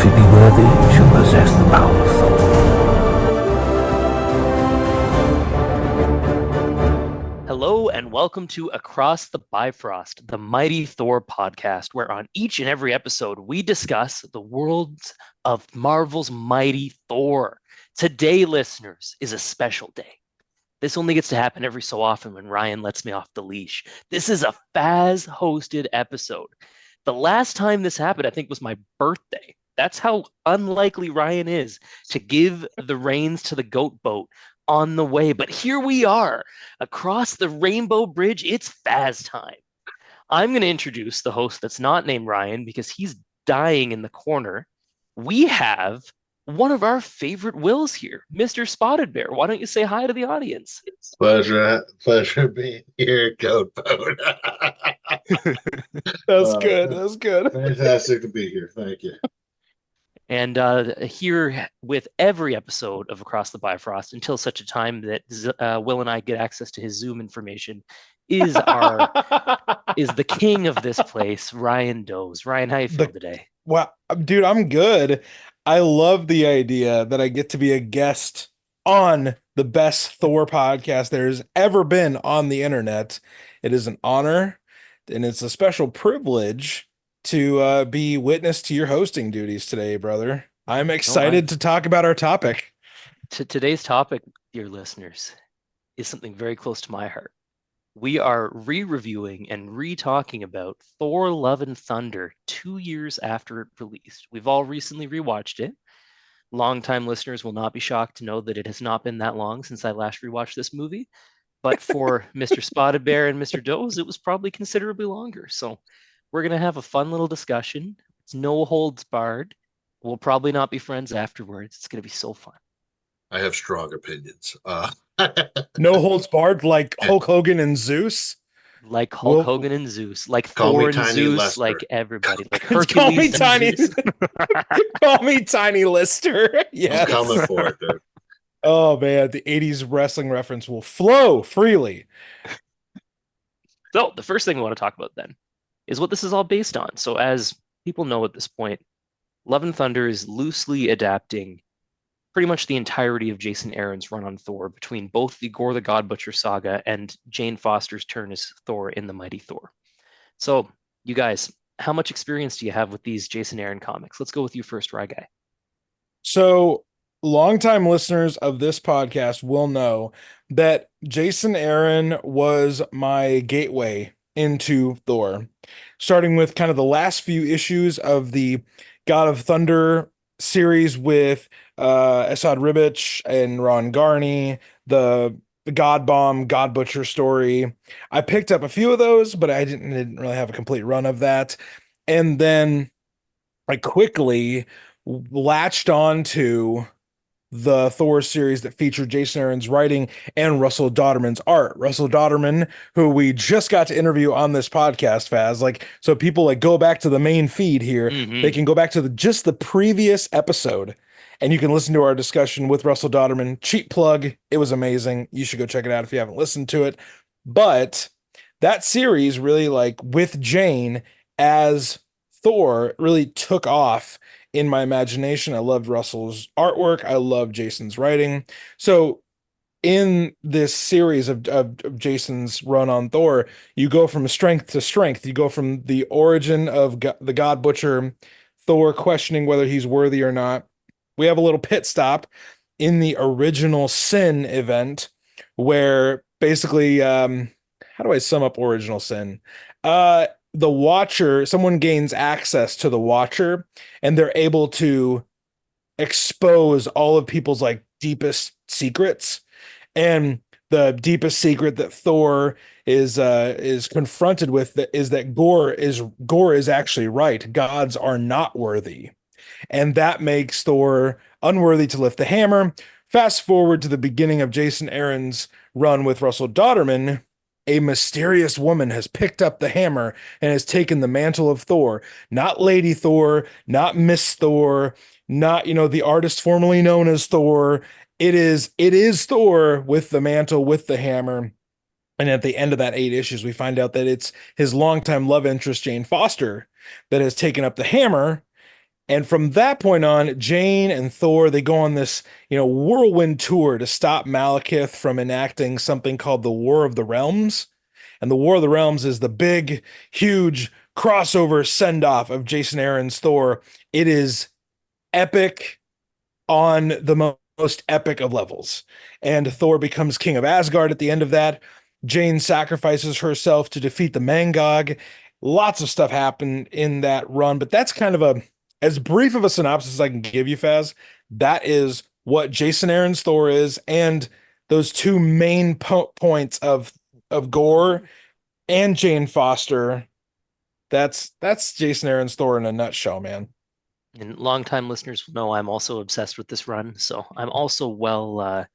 If you be worthy, you shall possess the power of Thor. Hello and welcome to Across the Bifrost, the Mighty Thor podcast, where on each and every episode we discuss the worlds of Marvel's Mighty Thor. Today, listeners, is a special day. This only gets to happen every so often when Ryan lets me off the leash. This is a Faz hosted episode. The last time this happened, I think, was my birthday. That's how unlikely Ryan is to give the reins to the goat boat on the way. But here we are across the Rainbow Bridge. It's Faz time. I'm going to introduce the host that's not named Ryan because he's dying in the corner. We have one of our favorite Wills here, Mr. Spottedbear. Why don't you say hi to the audience? Pleasure being here, goat boat. That's good. That's good. Fantastic to be here. Thank you. And here with every episode of Across the Bifrost, until such a time that Will and I get access to his Zoom information, is the king of this place, Ryan Doze. Ryan, how you feel today? Well, dude, I'm good. I love the idea that I get to be a guest on the best Thor podcast there's ever been on the internet. It is an honor, and it's a special privilege to be witness to your hosting duties today, brother. I'm excited to talk about our topic. Today's topic, dear listeners, is something very close to my heart. We are re-reviewing and re-talking about Thor: Love and Thunder 2 years after it released. We've all recently rewatched it. Longtime listeners will not be shocked to know that it has not been that long since I last rewatched this movie. But for Mr. Spottedbear and Mr. Doze, it was probably considerably longer. So we're going to have a fun little discussion. It's no holds barred. We'll probably not be friends afterwards. It's going to be so fun. I have strong opinions. No holds barred, like Hulk Hogan and Zeus. Like Hulk Hogan and Zeus, like Thor and Zeus, Lester. Like everybody, like Hercules. Call me Tiny. Call me Tiny Lister. Yes. I'm coming for it, dude. Oh man, the 80s wrestling reference will flow freely. So the first thing we want to talk about then is what this is all based on. So as people know at this point, Love and Thunder is loosely adapting pretty much the entirety of Jason Aaron's run on Thor between both the Gore the God Butcher saga and Jane Foster's turn as Thor in The Mighty Thor. So you guys, how much experience do you have with these Jason Aaron comics? Let's go with you first, Rye Guy. So longtime listeners of this podcast will know that Jason Aaron was my gateway into Thor, starting with kind of the last few issues of the God of Thunder series with Esad Ribic and Ron Garney, the God Bomb, God Butcher story. I picked up a few of those, but I didn't really have a complete run of that. And then I quickly latched on to the Thor series that featured Jason Aaron's writing and Russell Dauterman's art. Russell Dauterman, who we just got to interview on this podcast, Faz. Like, so people like go back to the main feed here. They can go back to just the previous episode and you can listen to our discussion with Russell Dauterman. Cheap plug. It was amazing. You should go check it out if you haven't listened to it. But that series really, like, with Jane as Thor, really took off in my imagination. I loved Russell's artwork. I loved Jason's writing. So in this series of Jason's run on Thor, you go from strength to strength. You go from the origin of the God Butcher, Thor questioning whether he's worthy or not. We have a little pit stop in the original Sin event where basically, how do I sum up original Sin? The Watcher, someone gains access to the Watcher and they're able to expose all of people's like deepest secrets. And the deepest secret that Thor is confronted with is that Gore is actually right. Gods are not worthy. And that makes Thor unworthy to lift the hammer. Fast forward to the beginning of Jason Aaron's run with Russell Dauterman. A mysterious woman has picked up the hammer and has taken the mantle of Thor. Not Lady Thor, not Miss Thor, not, the artist formerly known as Thor. It is Thor with the mantle, with the hammer. And at the end of that 8 issues, we find out that it's his longtime love interest, Jane Foster, that has taken up the hammer. And from that point on, Jane and Thor, they go on this, whirlwind tour to stop Malekith from enacting something called the War of the Realms. And the War of the Realms is the big, huge crossover send-off of Jason Aaron's Thor. It is epic on the most epic of levels. And Thor becomes king of Asgard at the end of that. Jane sacrifices herself to defeat the Mangog. Lots of stuff happened in that run, but that's kind of as brief of a synopsis as I can give you, Faz. That is what Jason Aaron's Thor is, and those two main points of Gore and Jane Foster. That's Jason Aaron's Thor in a nutshell, man. And longtime listeners will know I'm also obsessed with this run, so I'm also well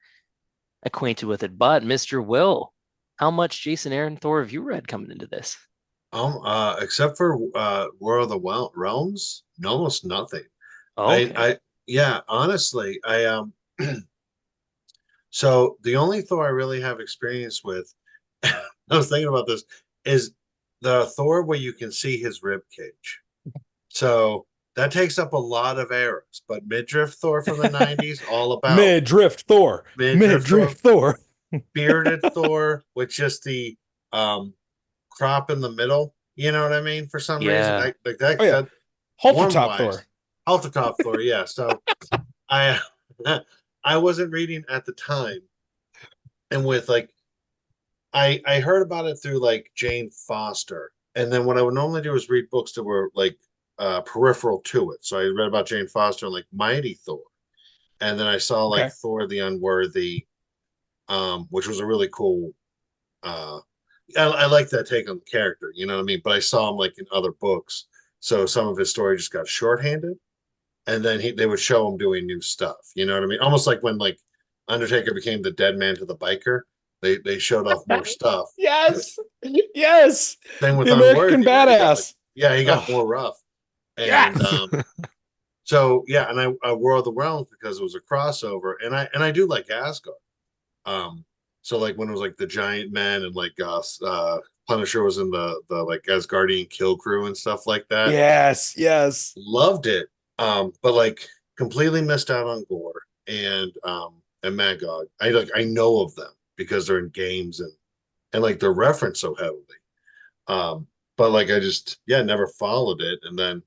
acquainted with it. But Mr. Will, how much Jason Aaron Thor have you read coming into this? Except for War of the Realms, almost nothing. Okay. Yeah, honestly, so the only Thor I really have experience with, I was thinking about this, is the Thor where you can see his rib cage. So that takes up a lot of eras. But midriff Thor from the 90s, all about Midriff Thor. Midriff Thor. Bearded Thor with just the crop in the middle. You know what I mean? For some reason, Yeah. like that. Oh, yeah. That Halter top form-wise, Thor. Halter top Thor. Yeah. So I I wasn't reading at the time, and with like I heard about it through like Jane Foster, and then what I would normally do is read books that were like peripheral to it. So I read about Jane Foster and like Mighty Thor, and then I saw like Okay. Thor the Unworthy, which was a really cool. I like that take on the character, you know what I mean? But I saw him like in other books, so some of his story just got shorthanded, and then they would show him doing new stuff, you know what I mean? Almost like when like Undertaker became the dead man to the biker, they showed off more stuff. Yes. Yes. Same with The American Unworthy, man. He got like, Badass. yeah, he got Oh, more rough. And yes. so yeah, and I War of the Realms because it was a crossover, and I do like Asgard. So like when it was like the Giant Men and like Punisher was in the like Asgardian kill crew and stuff like that. Yes. Yes. Loved it. But like completely missed out on Gore and Magog. I know of them because they're in games and like they're referenced so heavily. But like I just never followed it. And then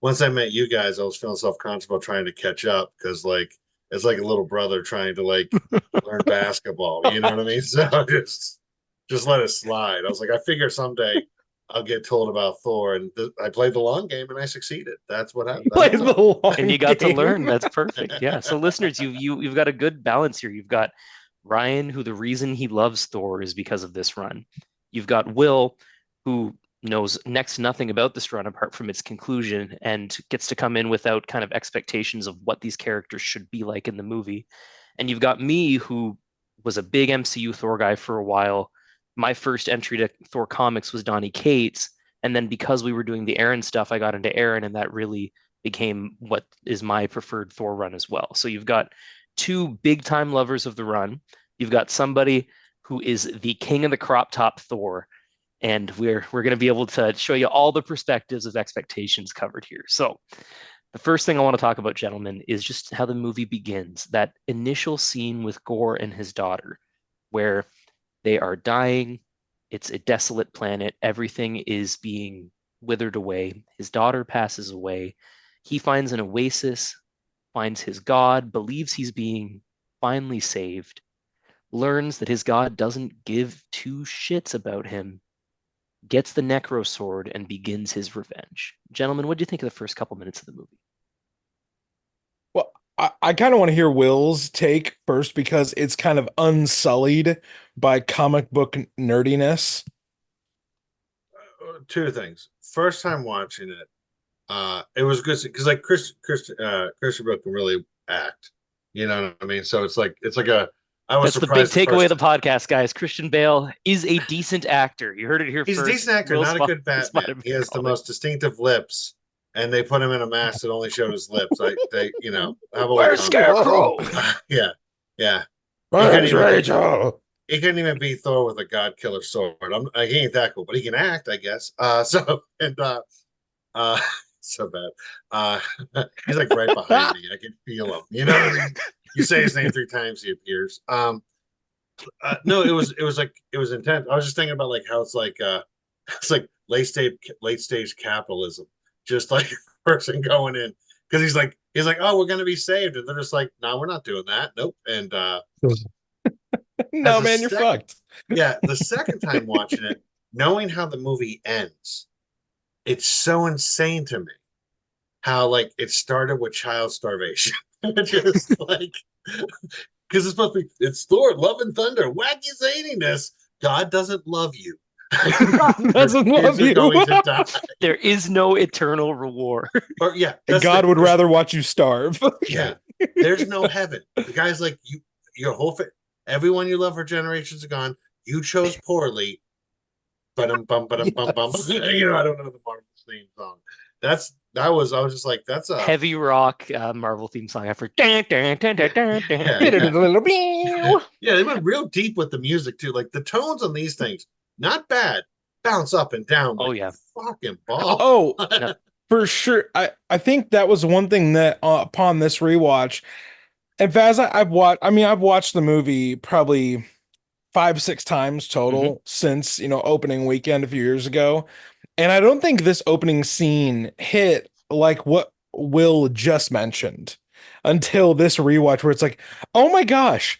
once I met you guys, I was feeling self-conscious about trying to catch up because like it's like a little brother trying to like learn basketball. You know what I mean? So just let it slide. I was like, I figure someday I'll get told about Thor, and I played the long game and I succeeded. That's what happened. Play the long And you got to learn. game. That's perfect. Yeah. So listeners, you've got a good balance here. You've got Ryan, who the reason he loves Thor is because of this run. You've got Will, who knows next to nothing about this run apart from its conclusion and gets to come in without kind of expectations of what these characters should be like in the movie. And you've got me, who was a big MCU Thor guy for a while. My first entry to Thor comics was Donny Cates. And then because we were doing the Aaron stuff, I got into Aaron, and that really became what is my preferred Thor run as well. So you've got two big time lovers of the run. You've got somebody who is the king of the crop top Thor, and we're going to be able to show you all the perspectives of expectations covered here. So the first thing I want to talk about, gentlemen, is just how the movie begins. That initial scene with Gore and his daughter, where they are dying. It's a desolate planet. Everything is being withered away. His daughter passes away. He finds an oasis, finds his god, believes he's being finally saved, learns that his god doesn't give two shits about him, gets the Necro Sword, and begins his revenge. Gentlemen, what do you think of the first couple minutes of the movie? Well, I kind of want to hear Will's take first because it's kind of unsullied by comic book nerdiness. Two things. First time watching it, it was good because like Christian Bale can really act. You know what I mean? So it's like I was That's the big surprised takeaway of the podcast, guys. Christian Bale is a decent actor. You heard it here he's first. a decent actor, Will not a good Batman. Spottedbear He has the called it. most distinctive lips, and they put him in a mask that only showed his lips. They have a Where's Scarecrow? Yeah, yeah. Where's Rachel? He couldn't even beat Thor with a God Killer sword. He ain't that cool, but he can act, I guess. So and so bad. He's like right behind me. I can feel him. You know, you say his name 3 times, he appears. No, it was intense. I was just thinking about like how it's like late stage capitalism. Just like person going in because he's like, oh, we're gonna be saved, and they're just like, no, we're not doing that. Nope. And No, man, you're fucked. Yeah, the second time watching it, knowing how the movie ends, it's so insane to me how like it started with child starvation. Just like because it's supposed to be it's Thor, love and thunder, wacky zaniness. God doesn't love you. Doesn't love you. Going to die. There is no eternal reward. Or yeah, God would rather watch you starve. Yeah, there's no heaven. The guy's like your whole everyone you love for generations are gone. You chose poorly. But bum bum bum. You know, I don't know the Marvel theme song. I was just like, that's a heavy rock Marvel theme song after. Yeah, they went real deep with the music too. Like the tones on these things, not bad. Bounce up and down. Oh like yeah, fucking ball. Oh, for sure. I think that was one thing that upon this rewatch, and Faz, I've watched the movie probably 5-6 times total since, opening weekend a few years ago. And I don't think this opening scene hit like what Will just mentioned until this rewatch where it's like, oh my gosh,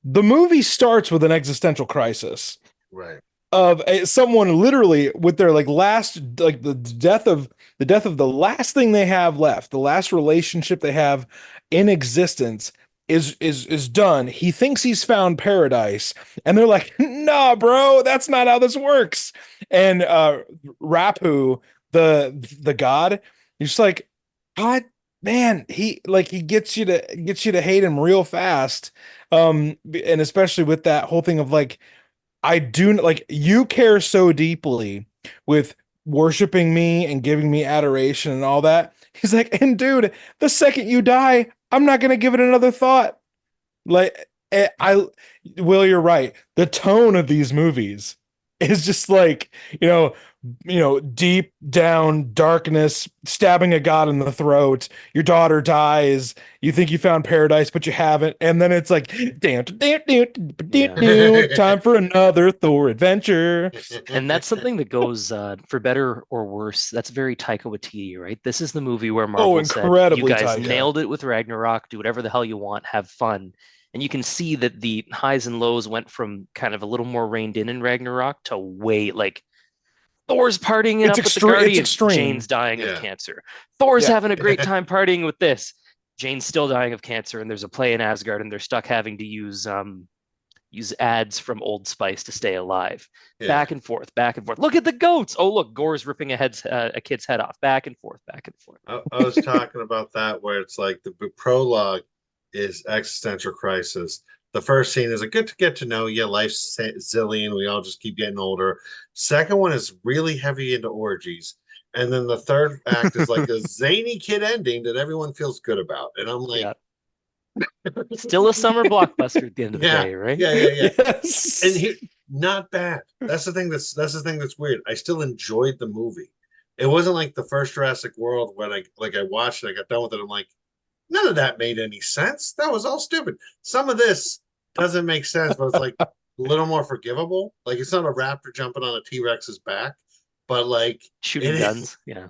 the movie starts with an existential crisis. Right. Of someone literally with their like last, like the death of the last thing they have left, the last relationship they have in existence is done. He thinks he's found paradise, and they're like, "Nah, bro, that's not how this works." And Rapu, the god, he's just like, God, man, he gets you to hate him real fast. And especially with that whole thing of like, I do like you care so deeply with worshiping me and giving me adoration and all that. He's like, and dude, the second you die, I'm not gonna give it another thought. Like, Will, you're right. The tone of these movies is just like, deep down darkness, stabbing a god in the throat. Your daughter dies. You think you found paradise, but you haven't. And then it's like, damn, time for another Thor adventure. and that's something that goes for better or worse. That's very Taika Waititi, right? This is the movie where Marvel said, "You guys Taika. nailed it with Ragnarok. Do whatever the hell you want. Have fun." And you can see that the highs and lows went from kind of a little more reined in Ragnarok to way like Thor's partying it up with the Guardians. Jane's dying of cancer. Thor's having a great time partying with this. Jane's still dying of cancer, and there's a play in Asgard, and they're stuck having to use ads from Old Spice to stay alive. Yeah. Back and forth, back and forth. Look at the goats. Oh, look, Gore's ripping a kid's head off. Back and forth, back and forth. I was talking about that where it's like the prologue is existential crisis. The first scene is a good to get to know you. Life's zillion. We all just keep getting older. Second one is really heavy into orgies. And then the third act is like a zany kid ending that everyone feels good about. And I'm like, still a summer blockbuster at the end of the day, right? Yeah. Yes. And not bad. That's the thing that's weird. I still enjoyed the movie. It wasn't like the first Jurassic World when I watched it, I got done with it. I'm like, none of that made any sense. That was all stupid. Some of this doesn't make sense, but it's like a little more forgivable. Like it's not a raptor jumping on a T-Rex's back, but like shooting guns. Yeah.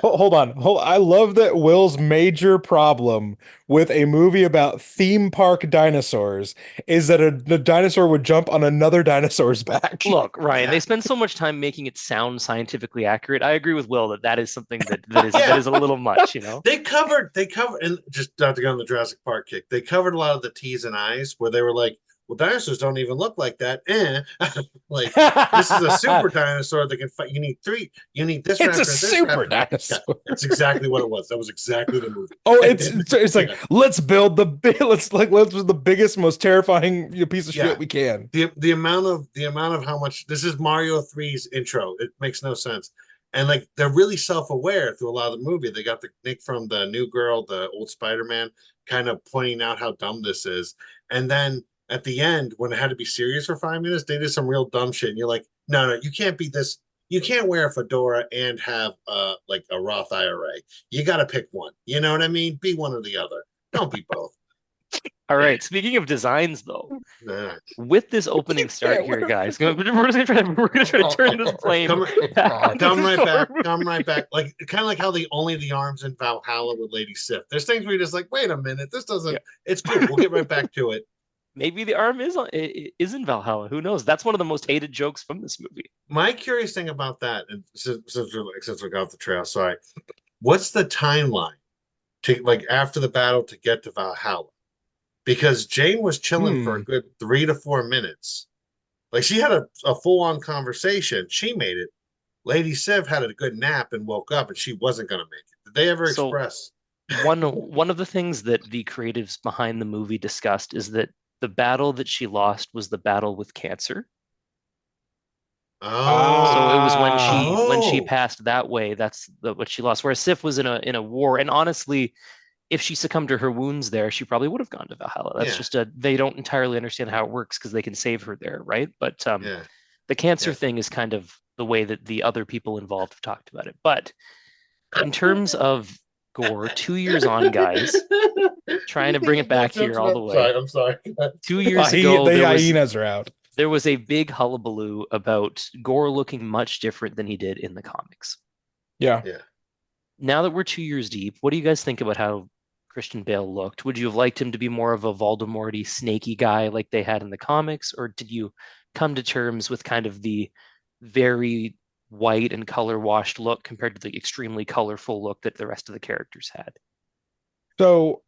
Hold on. I love that Will's major problem with a movie about theme park dinosaurs is that the dinosaur would jump on another dinosaur's back. Look, Ryan, they spend so much time making it sound scientifically accurate. I agree with Will that is something that is a little much, They covered, and just not to go on the Jurassic Park kick, they covered a lot of the T's and I's where they were like, well, dinosaurs don't even look like that. Like this is a super dinosaur that can fight. You need three. You need this. It's a super dinosaur. Yeah, that's exactly what it was. That was exactly the movie. Oh, it's like let's build the biggest, most terrifying piece of shit we can. The amount of how much this is Mario 3's intro. It makes no sense. And like they're really self-aware through a lot of the movie. They got the Nick from the New Girl, the old Spider-Man, kind of pointing out how dumb this is, and then at the end, when it had to be serious for 5 minutes, they did some real dumb shit. And you're like, no, you can't be this. you can't wear a fedora and have like a Roth IRA. You got to pick one. You know what I mean? Be one or the other. Don't be both. All right. Speaking of designs, though, Nah. with this opening start here, guys, we're gonna try to turn this plane. Come right back. Come right back. Like kind of like how only the arms in Valhalla with Lady Sif. There's things where you're just like, wait a minute, this doesn't. Yeah. It's cool. We'll get right back to it. Maybe the arm is in Valhalla. Who knows? That's one of the most hated jokes from this movie. My curious thing about that, and since we got the trail, sorry, what's the timeline to like after the battle to get to Valhalla? Because Jane was chilling for a good 3 to 4 minutes. Like she had a full-on conversation. She made it. Lady Sif had a good nap and woke up, and she wasn't going to make it. Did they ever express? One of the things that the creatives behind the movie discussed is that the battle that she lost was the battle with cancer. Oh, so it was when she passed that way. That's what she lost. Whereas Sif was in a war, and honestly, if she succumbed to her wounds there, she probably would have gone to Valhalla. That's just they don't entirely understand how it works because they can save her there, right? But the cancer thing is kind of the way that the other people involved have talked about it. But in terms of gore, 2 years on, guys, trying to bring it back here all the way. I'm sorry. 2 years ago, the hyenas are out. There was a big hullabaloo about Gore looking much different than he did in the comics. Yeah. Now that we're 2 years deep, what do you guys think about how Christian Bale looked? Would you have liked him to be more of a Voldemort-y, snaky guy like they had in the comics, or did you come to terms with kind of the very white and color washed look compared to the extremely colorful look that the rest of the characters had? So,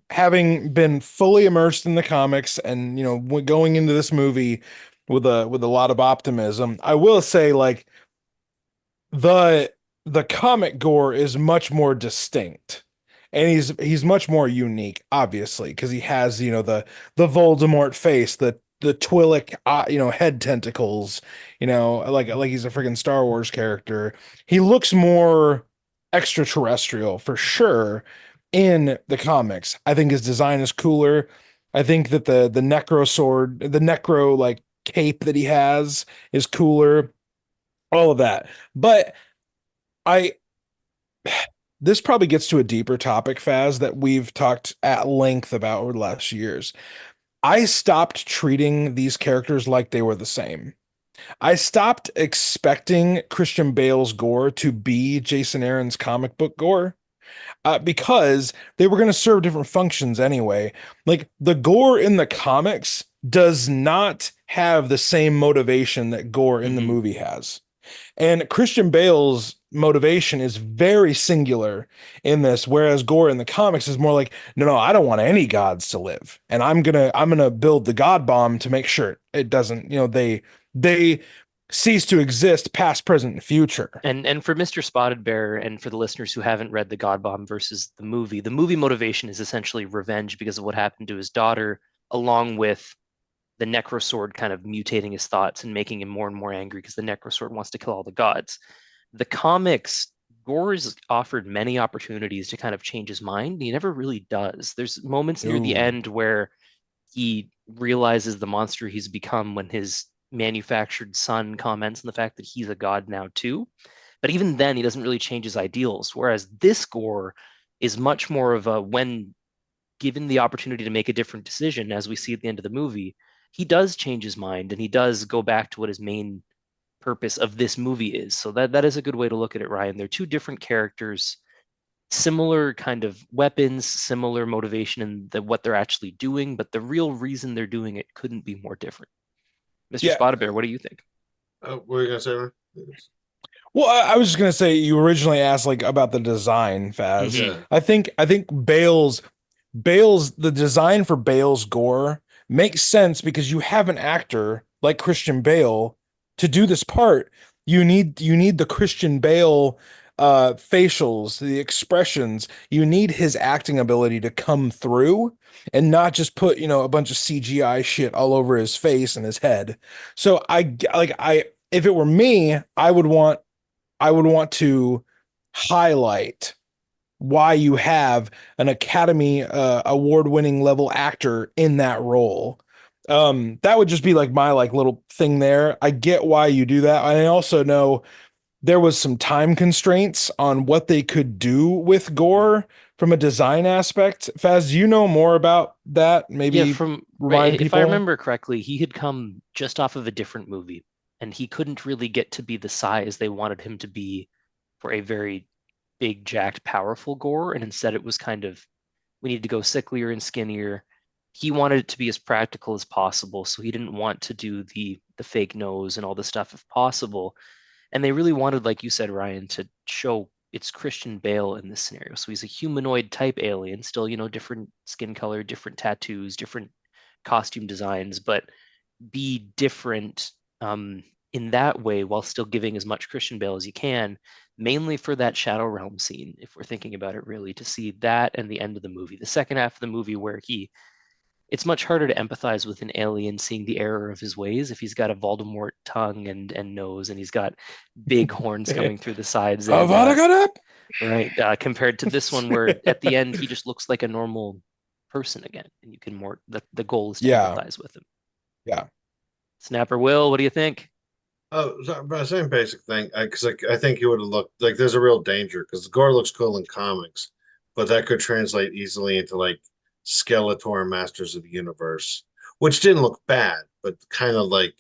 having been fully immersed in the comics and, you know, going into this movie with a lot of optimism, I will say like the comic Gore is much more distinct. And he's much more unique, obviously, because he has, you know, the Voldemort face, the Twi'lek, you know, head tentacles, you know, like he's a freaking Star Wars character. He looks more extraterrestrial for sure in the comics. I think his design is cooler. I think that the necro sword, the necro like cape that he has is cooler. All of that. But this probably gets to a deeper topic, Faz, that we've talked at length about over the last years. I stopped treating these characters like they were the same. I stopped expecting Christian Bale's Gore to be Jason Aaron's comic book Gore. Because they were going to serve different functions anyway. Like the Gore in the comics does not have the same motivation that Gore in the movie has. And Christian Bale's motivation is very singular in this, whereas Gore in the comics is more like, no, I don't want any gods to live. And I'm gonna build the God bomb to make sure it doesn't, you know, they cease to exist past, present, and future. And for Mr. Spottedbear and for the listeners who haven't read the God Bomb versus the movie motivation is essentially revenge because of what happened to his daughter, along with the Necrosword kind of mutating his thoughts and making him more and more angry because the Necrosword wants to kill all the gods. The comics, Gore's offered many opportunities to kind of change his mind. He never really does. There's moments near the end where he realizes the monster he's become when his manufactured son comments on the fact that he's a god now too. But even then, he doesn't really change his ideals. Whereas this Gore is much more of a, when given the opportunity to make a different decision, as we see at the end of the movie, he does change his mind and he does go back to what his main purpose of this movie is. So that is a good way to look at it, Ryan. They're two different characters, similar kind of weapons, similar motivation in what they're actually doing, but the real reason they're doing it couldn't be more different. Mr. Spottedbear, what do you think? What were you gonna say, Ryan? Well, I was just gonna say you originally asked like about the design, Faz. Yeah. I think Bale's the design for Bale's Gore makes sense because you have an actor like Christian Bale to do this part. You need the Christian Bale facials, the expressions. You need his acting ability to come through and not just put, you know, a bunch of CGI shit all over his face and his head. So if it were me, I would want to highlight why you have an Academy award-winning level actor in that role. That would just be like my like little thing there. I get why you do that. I also know there was some time constraints on what they could do with gore from a design aspect. Faz, do you know more about that? Yeah, Maybe from remind if I people. remember correctly, he had come just off of a different movie, and he couldn't really get to be the size they wanted him to be for a very big, jacked, powerful gore, and instead it was kind of we need to go sicklier and skinnier. He wanted it to be as practical as possible, so he didn't want to do the fake nose and all the stuff if possible. And they really wanted, like you said, Ryan, to show it's Christian Bale in this scenario. So he's a humanoid type alien, still, different skin color, different tattoos, different costume designs, but be different in that way while still giving as much Christian Bale as you can, mainly for that Shadow Realm scene, if we're thinking about it really, to see that and the end of the movie. The second half of the movie where it's much harder to empathize with an alien seeing the error of his ways if he's got a Voldemort tongue and nose and he's got big horns coming through the sides and Avada Kedavra! right compared to this one where at the end he just looks like a normal person again and you can more the goal is to Yeah, empathize with him. yeah. Snapper Will, what do you think? Oh, so, but same basic thing. Because I think he would have looked like there's a real danger because gore looks cool in comics, but that could translate easily into like Skeletor and Masters of the Universe, which didn't look bad, but kind of like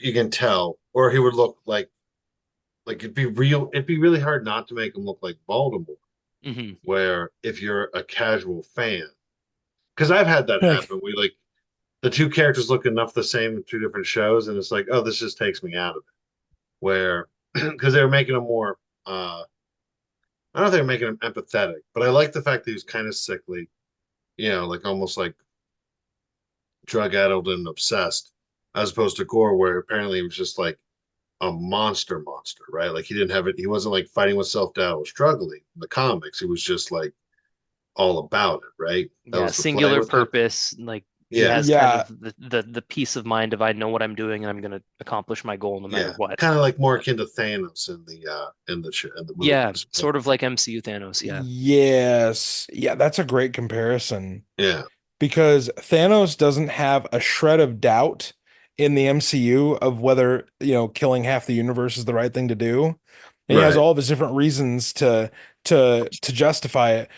you can tell, or he would look like it'd be real. It'd be really hard not to make him look like Baltimore. Hmm. Where if you're a casual fan, because I've had that Like, happen. We like the two characters look enough the same in two different shows, and it's like, oh, this just takes me out of it. Where because they were making him more I don't know if they were making him empathetic, but I like the fact that he was kind of sickly, like almost like drug addled and obsessed, as opposed to Gore, where apparently he was just like a monster, right? Like he didn't have it, he wasn't like fighting with self-doubt or struggling in the comics. He was just like all about it, right? That Yeah, was the play singular with him. purpose, like he Yeah, has kind yeah, of the peace of mind of I know what I'm doing and I'm going to accomplish my goal no matter yeah. what. Kind of like more akin to Thanos in the Yeah, movies. sort of like MCU Thanos, yeah. yes. Yeah, that's a great comparison Yeah, because Thanos doesn't have a shred of doubt in the MCU of whether, killing half the universe is the right thing to do. And he has right. all of his different reasons to justify it.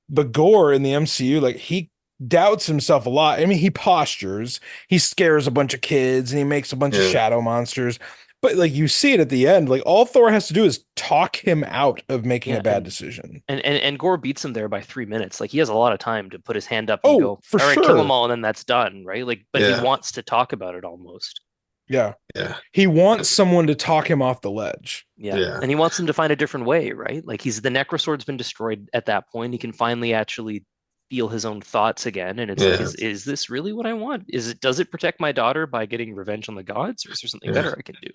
But Gore in the MCU, like he doubts himself a lot. I mean, he postures, he scares a bunch of kids, and he makes a bunch of Yeah, shadow monsters. But like you see it at the end, like all Thor has to do is talk him out of making Yeah, a bad decision. and Gore beats him there by 3 minutes. Like he has a lot of time to put his hand up and Oh, go, for all right, kill them sure. all, and then that's done, right? Like, but he yeah, wants to talk about it almost. Yeah. yeah, He wants someone to talk him off the ledge. Yeah. yeah, And he wants him to find a different way, right? Like he's the Necrosword's been destroyed at that point. He can finally actually feel his own thoughts again. And it's like, yeah, is this really what I want? Does it protect my daughter by getting revenge on the gods, or is there something yeah. better I can do?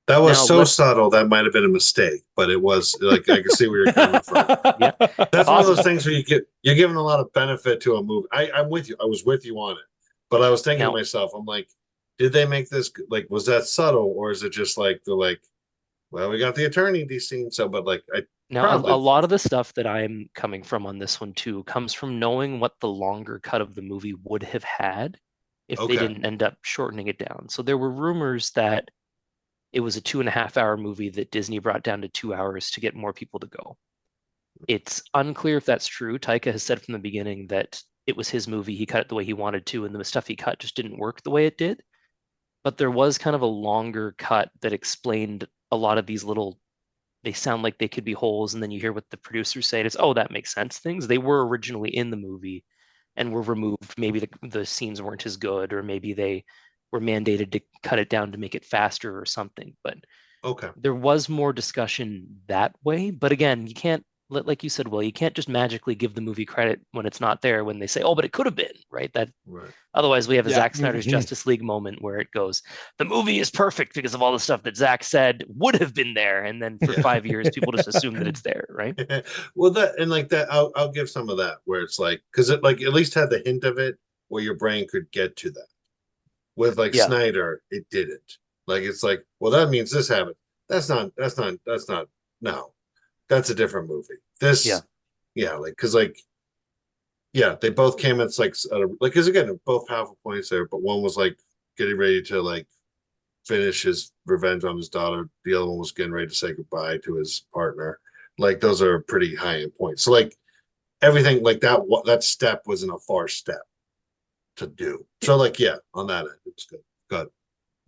That was Now so let subtle that might have been a mistake, but it was like I can see where you're coming from. yeah, That's one of those possible. things where you're giving a lot of benefit to a movie. I'm with you. I was with you on it, but I was thinking to Now myself, I'm like, did they make this like was that subtle or is it just like they're like, well, we got the eternity scene, so but like I now a probably lot of the stuff that I'm coming from on this one too comes from knowing what the longer cut of the movie would have had if they okay, didn't end up shortening it down. So there were rumors that it was a 2.5 hour movie that Disney brought down to 2 hours to get more people to go. It's unclear if that's true. Taika has said from the beginning that it was his movie. He cut it the way he wanted to, and the stuff he cut just didn't work the way it did. But there was kind of a longer cut that explained a lot of these little, they sound like they could be holes, and then you hear what the producers say. It's, oh, that makes sense. Things they were originally in the movie and were removed. Maybe the scenes weren't as good, or maybe they were mandated to cut it down to make it faster or something. But okay, there was more discussion that way. But again, you can't like you said, well, you can't just magically give the movie credit when it's not there when they say, oh, but it could have been, right? That right. otherwise we have a Yeah. Zack Snyder's Justice League moment where it goes, the movie is perfect because of all the stuff that Zack said would have been there. And then for Yeah. 5 years, people just assume that it's there, right? Well, that and like that, I'll give some of that where it's like because it like at least had the hint of it where your brain could get to that. With like Yeah. Snyder, it didn't. Like it's like, well, that means this happened. That's not. No, that's a different movie. Yeah. This, yeah, like because like Yeah, they both came at like because again, both powerful points there, but one was like getting ready to like finish his revenge on his daughter. The other one was getting ready to say goodbye to his partner. Like those are pretty high end points. So like everything like that step wasn't a far step to do. So like yeah, on that end, it's good. Good.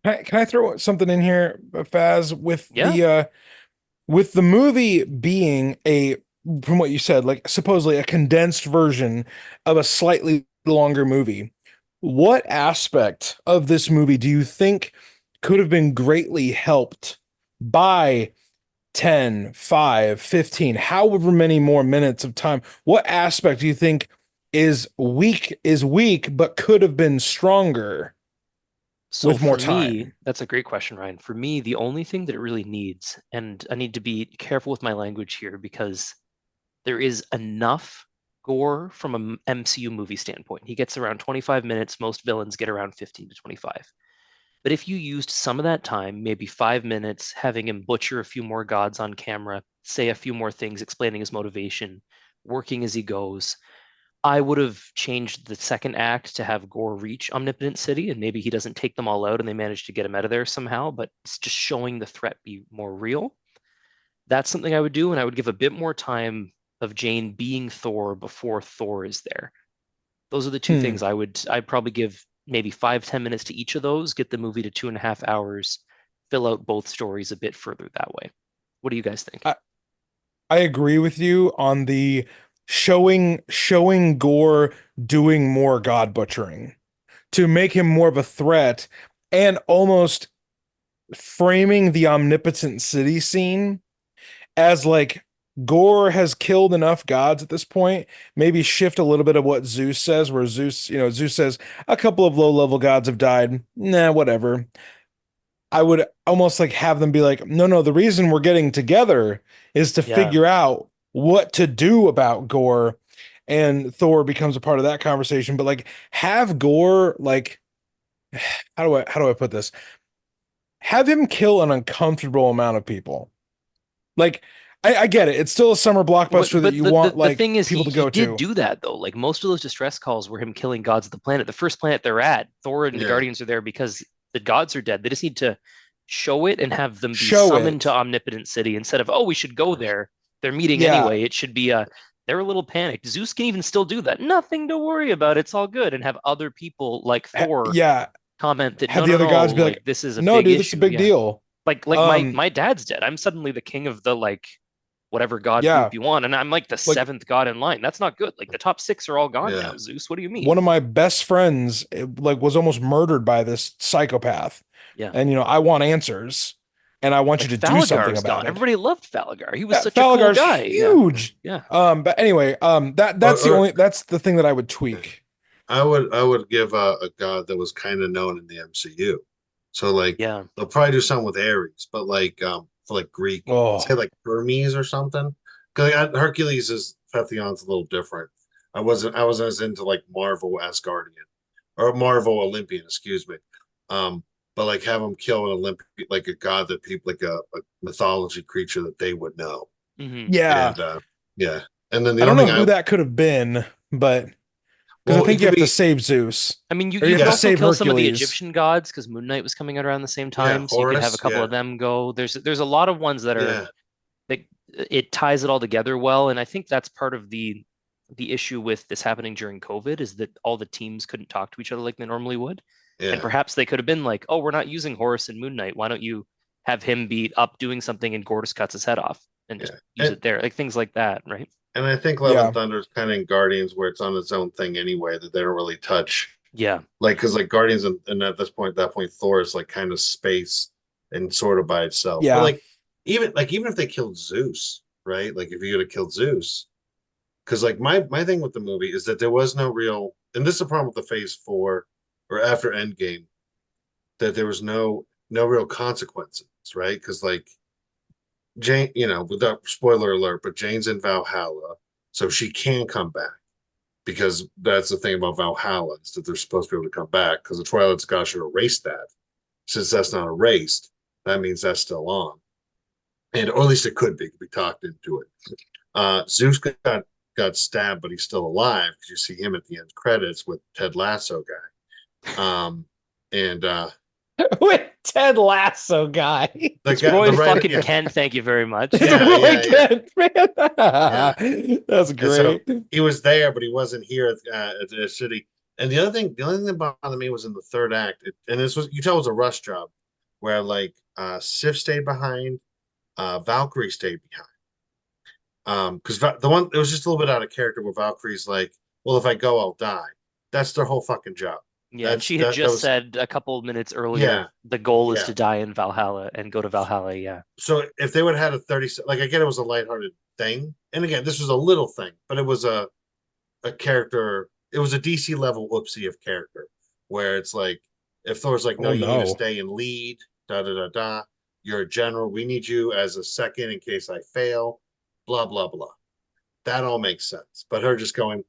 Can I throw something in here, Faz, Yeah. with the movie being from what you said, like supposedly a condensed version of a slightly longer movie, what aspect of this movie do you think could have been greatly helped by 10, 5, 15, however many more minutes of time? What aspect do you think is weak but could have been stronger So with for more me, time? that's a great question, Ryan. For me, the only thing that it really needs, and I need to be careful with my language here because there is enough gore from an MCU movie standpoint. He gets around 25 minutes. Most villains get around 15 to 25. But if you used some of that time, maybe 5 minutes, having him butcher a few more gods on camera, say a few more things, explaining his motivation, working as he goes, I would have changed the second act to have Gore reach Omnipotent City, and maybe he doesn't take them all out and they manage to get him out of there somehow, but it's just showing the threat be more real. That's something I would do, and I would give a bit more time of Jane being Thor before Thor is there. Those are the two Hmm. things I'd probably give maybe 5, 10 minutes to each of those, get the movie to 2.5 hours, fill out both stories a bit further that way. What do you guys think? I, I agree with you on the showing Gore doing more god butchering to make him more of a threat and almost framing the omnipotent city scene as like Gore has killed enough gods at this point. Maybe shift a little bit of what Zeus says, where Zeus says a couple of low-level gods have died. Nah, whatever. I would almost like have them be like, no, no, the reason we're getting together is to Yeah. figure out what to do about Gore. And Thor becomes a part of that conversation. But like have Gore like how do I put this? Have him kill an uncomfortable amount of people. Like I get it. It's still a summer blockbuster that But you the, the want the like thing is, people to he go did to. do that though. Like most of those distress calls were him killing gods of the planet. The first planet they're at, Thor and the Yeah. Guardians are there because the gods are dead. They just need to show it and have them be Show summoned to it. Omnipotent City instead of, oh, we should go there. They're meeting Yeah. anyway. It should be they're a little panicked. Zeus can even still do that. Nothing to worry about. It's all good. And have other people like Thor Yeah. comment that Have no, the no, other no, gods be like like, this is a no, big dude, this is a issue. big Yeah. deal. Like my Um, my dad's dead. I'm suddenly the king of the like whatever god yeah. group you want, and I'm like the Like seventh god in line. That's not good. Like the top six are all gone Yeah. now. Zeus, what do you mean? one of my best friends like was almost murdered by this psychopath. Yeah, And I want answers and I want you like to do something Falagar's about gone. it. Everybody loved Falagar. He was Yeah, such a cool Falagar's guy. Yeah, huge. yeah. But anyway, that Or, that's the or only that's the thing that I would yeah. tweak. I would give a god that was kind of known in the MCU. So like Yeah. they'll probably do something with Ares, but like for like Greek, say Oh, like Hermes or something. Because Hercules is Phaethon's a little different. I wasn't as into like Marvel Asgardian or Marvel Olympian, excuse me. Um, but like have them kill an Olympian like a god that people like a mythology creature that they would know. yeah. And yeah. And then the I don't only know thing who that could have been, but because I well, it think you could have to be save Zeus I mean, or you you have could to yeah, also save kill some of the Hercules. Egyptian gods because Moon Knight was coming out around the same yeah, time, so you could have a Horus, couple yeah, of them go. There's a lot of ones that are yeah, that it ties it all together well, and I think that's part of the issue with this happening during COVID is that all the teams couldn't talk to each other like they normally would. And yeah, perhaps they could have been like, oh, we're not using Horus and Moon Knight. Why don't you have him be up doing something and Gortys cuts his head off and just yeah. use it there? Like things like that, right? And I think Love and Yeah. Thunder is kind of in Guardians where it's on its own thing anyway that they don't really touch. Yeah. Like because like Guardians and at that point Thor is like kind of space and sort of by itself. But Yeah. like even if they killed Zeus, right? Like if you would have killed Zeus, because like my thing with the movie is that there was no real, and this is the problem with the Phase Four or after Endgame, that there was no real consequences, right? Because like Jane, without spoiler alert, but Jane's in Valhalla, so she can come back because that's the thing about Valhalla is that they're supposed to be able to come back because the Twilight Sky should erase that. Since that's not erased, that means that's still on, and or at least it could be talked into it. Zeus got got stabbed, but he's still alive because you see him at the end credits with Ted Lasso guy. And With Ted Lasso guy. the It's guy, Roy the writer, fucking yeah, Ken. Thank you very much. It's Yeah, Roy yeah, yeah. Kent, man. That's And so great. he was there, but he wasn't here at the city. And the only thing that bothered me was in the third act, and this was, you tell it was a rush job, where like Sif stayed behind, Valkyrie stayed behind. Because the one, it was just a little bit out of character where Valkyrie's like, well, if I go, I'll die. That's their whole fucking job. Yeah, and she had That just was, said a couple of minutes earlier, yeah, the goal is yeah. to die in Valhalla and go to Valhalla. Yeah. So if they would have had a 30, like again, it was a lighthearted thing, and again, this was a little thing, but it was a character. It was a DC level whoopsie of character, where it's like, if Thor's like, no, Oh, you need to no. stay and lead, da da da da. You're a general. We need you as a second in case I fail. Blah blah blah. That all makes sense. But her just going,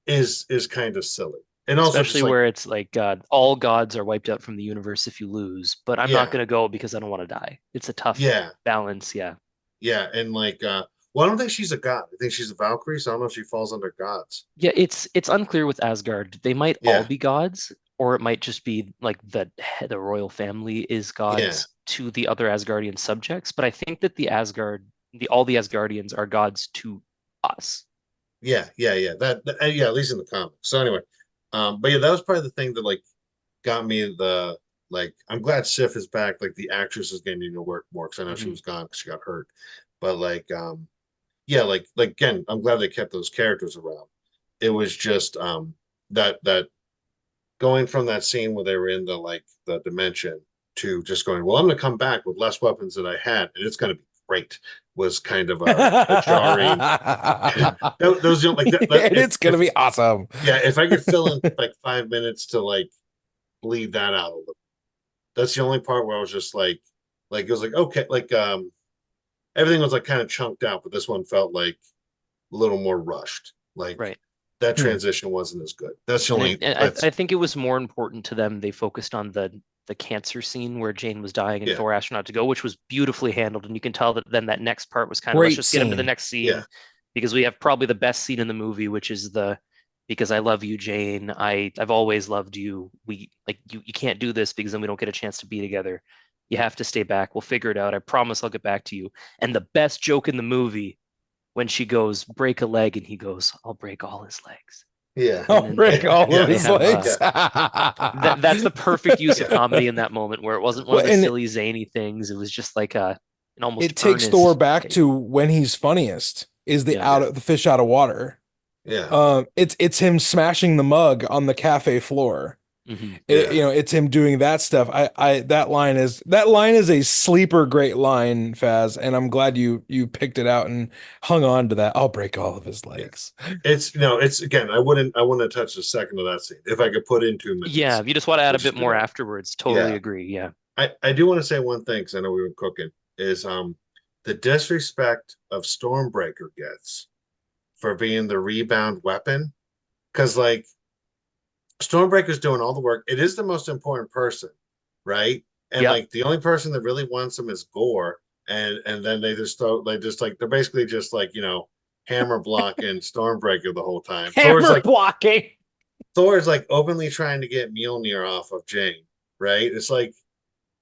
is kind of silly, and also Especially just like, where it's like all gods are wiped out from the universe if you lose, but I'm not yeah, going to go because I don't want to die. It's a tough yeah, balance. Yeah. yeah, and like, well, I don't think she's a god. I think she's a Valkyrie, so I don't know if she falls under gods. Yeah, it's unclear with Asgard. They might all Yeah, be gods, or it might just be like the royal family is yeah, gods to the other Asgardian subjects. But I think that all the Asgardians are gods to us. yeah, yeah, yeah. Yeah, at least in the comics. So anyway, but yeah, that was probably the thing that like got me the like. I'm glad Sif is back. Like the actress is getting to work more because I know she Mhm. was gone because she got hurt. But like, yeah, like again, I'm glad they kept those characters around. It was just that going from that scene where they were in the dimension to just going, well, I'm going to come back with less weapons than I had, and it's going to be great. Was kind of a jarring. Those like that And it's gonna be awesome. yeah, if I could fill in like 5 minutes to like bleed that out a little, that's the only part where I was just like it was like okay, like everything was like kind of chunked out, but this one felt like a little more rushed. Like Right. that Hmm. transition wasn't as good. That's the And, only. I think it was more important to them. They focused on the cancer scene where Jane was dying and Yeah, Thor asked her not to go, which was beautifully handled. And you can tell that then that next part was kind of let's Great just get into the scene. next scene yeah, because we have probably the best scene in the movie, which is the because I love you, Jane. I've always loved you. We like you can't do this because then we don't get a chance to be together. You have to stay back. We'll figure it out. I promise I'll get back to you. And the best joke in the movie when she goes break a leg and he goes, I'll break all his legs. yeah, I'll And break all of they his have legs. that's the perfect use of yeah, comedy in that moment where it wasn't one Well, of the and silly zany things. It was just like an almost it takes Thor earnest back take. to when he's funniest, is the Yeah. out of the fish out of water. yeah, It's him smashing the mug on the cafe floor. Mhm. yeah. It's him doing that stuff. That line is a sleeper great line, Faz, and I'm glad you picked it out and hung on to that. I'll break all of his legs. It's it's again. I wouldn't touch a second of that scene if I could put in 2 minutes. Yeah, if you just want to add a Which is bit more good. afterwards, totally Yeah, agree. Yeah. I do want to say one thing because I know we were cooking is the disrespect of Stormbreaker gets for being the rebound weapon because like Stormbreaker's doing all the work. It is the most important person, right? And Yep. like the only person that really wants him is Gore, and then they just throw they just like they're basically just like hammer blocking Stormbreaker the whole time. Hammer blocking. Thor's like openly trying to get Mjolnir off of Jane, right? It's like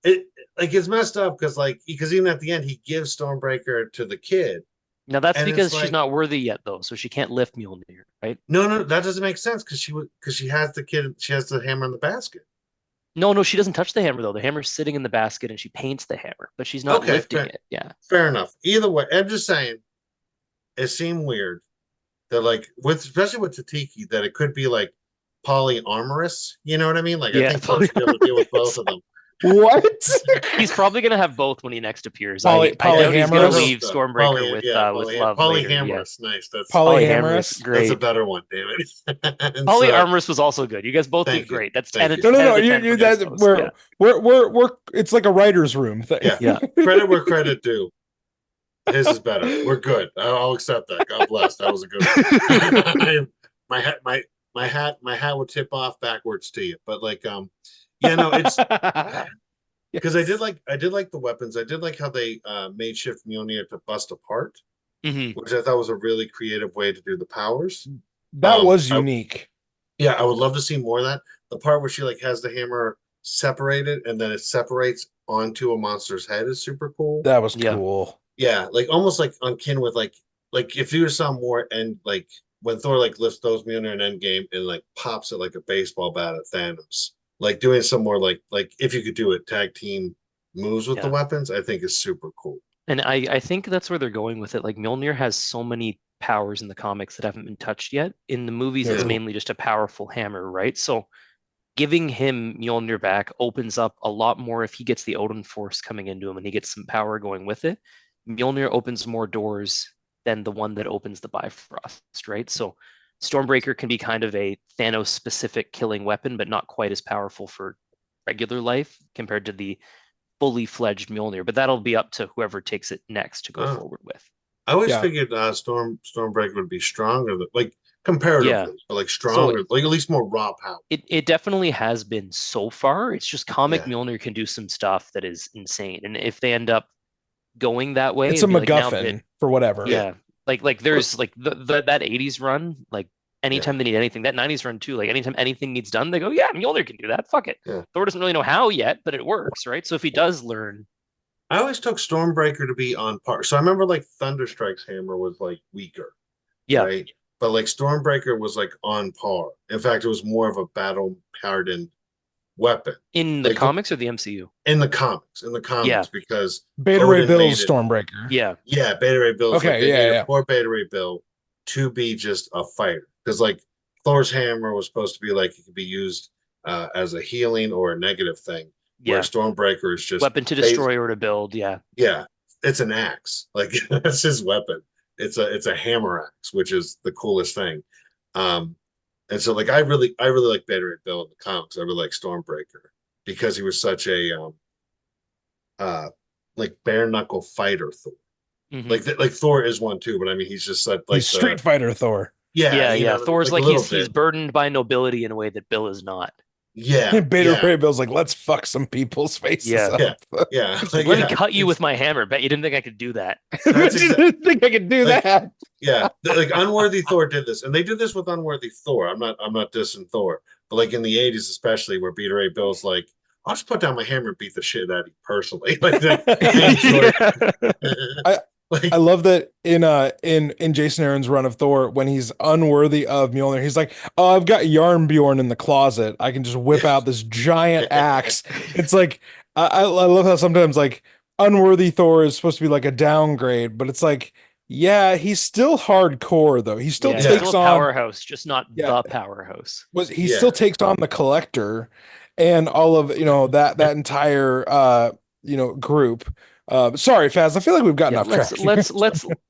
it's messed up because even at the end he gives Stormbreaker to the kid, Now that's and it's because she's like not worthy yet, though, so she can't lift Mjolnir, right? no, that doesn't make sense because she has the kid, she has the hammer in the basket. No, no, she doesn't touch the hammer though. The hammer's sitting in the basket and she paints the hammer, but she's not Okay, lifting fair, it. Yeah. fair enough. Either way, I'm just saying it seemed weird that like especially with Tatiki that it could be like polyamorous. You know what I mean? Like I Yeah. think folks should be able to deal with both of them. What? He's probably gonna have both when he next appears. Poly- I doubt he's gonna polyamorous? leave Stormbreaker with love later. Yeah. Polyamorous. Nice. That's Polyamorous, Polyamorous? that's a great. better one, damn it. And so, Polyamorous was also good. You guys both Thank did you. great. That's Thank 10 you. No, 10 no, out of you 10 you for that those. we're Yeah. we're it's like a writer's room thing. Yeah. Yeah. Credit where credit due. His is better. We're good. I'll accept that. God bless. That was a good one. My hat would tip off backwards to you. But like yeah, no, it's because I did like the weapons. I did like how they made Shift Mjolnir to bust apart. Mhm. which I thought was a really creative way to do the powers. That was I, unique. yeah, I would love to see more of that. The part where she like has the hammer separated and then it separates onto a monster's head is super cool. That was Yeah. cool. Yeah, like almost like on kin with like if you saw more and like when Thor like lifts those Mjolnir in Endgame and like pops it like a baseball bat at Thanos, like doing some more like if you could do it tag team moves with the Yeah. weapons, I think is super cool. And I think that's where they're going with it. Like Mjolnir has so many powers in the comics that haven't been touched yet. In the movies, it's Yeah. mainly just a powerful hammer, right? So giving him Mjolnir back opens up a lot more if he gets the Odin Force coming into him and he gets some power going with it. Mjolnir opens more doors than the one that opens the Bifrost, right? So Stormbreaker can be kind of a Thanos specific killing weapon, but not quite as powerful for regular life compared to the fully fledged Mjolnir. But that'll be up to whoever takes it next to go Uh, forward with. I always Yeah. figured Stormbreaker would be stronger, like Yeah. comparatively, but like So stronger, like at least more raw power. it definitely has been so far. It's just comic Yeah. Mjolnir can do some stuff that is insane. And if they end up going that way, It's a it'd be like now that MacGuffin for whatever. yeah, like there's like that 80s run, like anytime they need anything, that 90s run too, like anytime anything needs done, they go, yeah, Mjolnir can do that. Fuck it. Yeah. Thor doesn't really know how yet, but it works, right? So if he does learn, I always took Stormbreaker to be on par. So I remember like Thunderstrike's hammer was like weaker, yeah, right? But like Stormbreaker was like on par. In fact, it was more of a battle hardened weapon. in the Like comics or the MCU. in the comics, Yeah. because Beta Ray Odin Bill's made it. Stormbreaker. Yeah, Yeah, Beta Ray Bill is like Okay, they made yeah. a poor Beta Ray Bill to be just a fighter. Because like Thor's hammer was supposed to be like it could be used as a healing or a negative thing, where yeah. Stormbreaker is just Weapon to destroy or to build. Yeah, yeah, it's an axe. Like that's his weapon. It's a hammer axe, which is the coolest thing. Um, and so like I really like Beta Ray Bill in the comics. I really like Stormbreaker because he was such a uh like bare knuckle fighter Thor. Mhm. Like Thor is one too, but I mean he's just like He's Street Fighter Thor. yeah, yeah. Thor's like like a little he's bit. burdened by nobility in a way that Bill is not. Yeah, Beta yeah, Ray Bill's like, let's fuck some people's faces Yeah. up. yeah, yeah. Like, Let yeah, me cut you with my hammer. Bet you didn't think I could do that. I That's didn't think I could do like- that. yeah. Like Unworthy Thor did this, and they did this with Unworthy Thor. I'm not dissing Thor, but like in the '80s, especially where Beta Ray Bill's like, I'll just put down my hammer and beat the shit out of you personally. Like, like I love that in Jason Aaron's run of Thor, when he's unworthy of Mjolnir, he's like, "Oh, I've got Yarnbjorn in the closet. I can just whip out this giant axe." It's like I love how sometimes like unworthy Thor is supposed to be like a downgrade, but it's like, yeah, he's still hardcore though. He still Yeah, Yeah. he's takes still a on powerhouse, just not Yeah. the powerhouse. he Yeah. still takes on the Collector and all of that entire group. Sorry, Faz. I feel like we've gotten off track.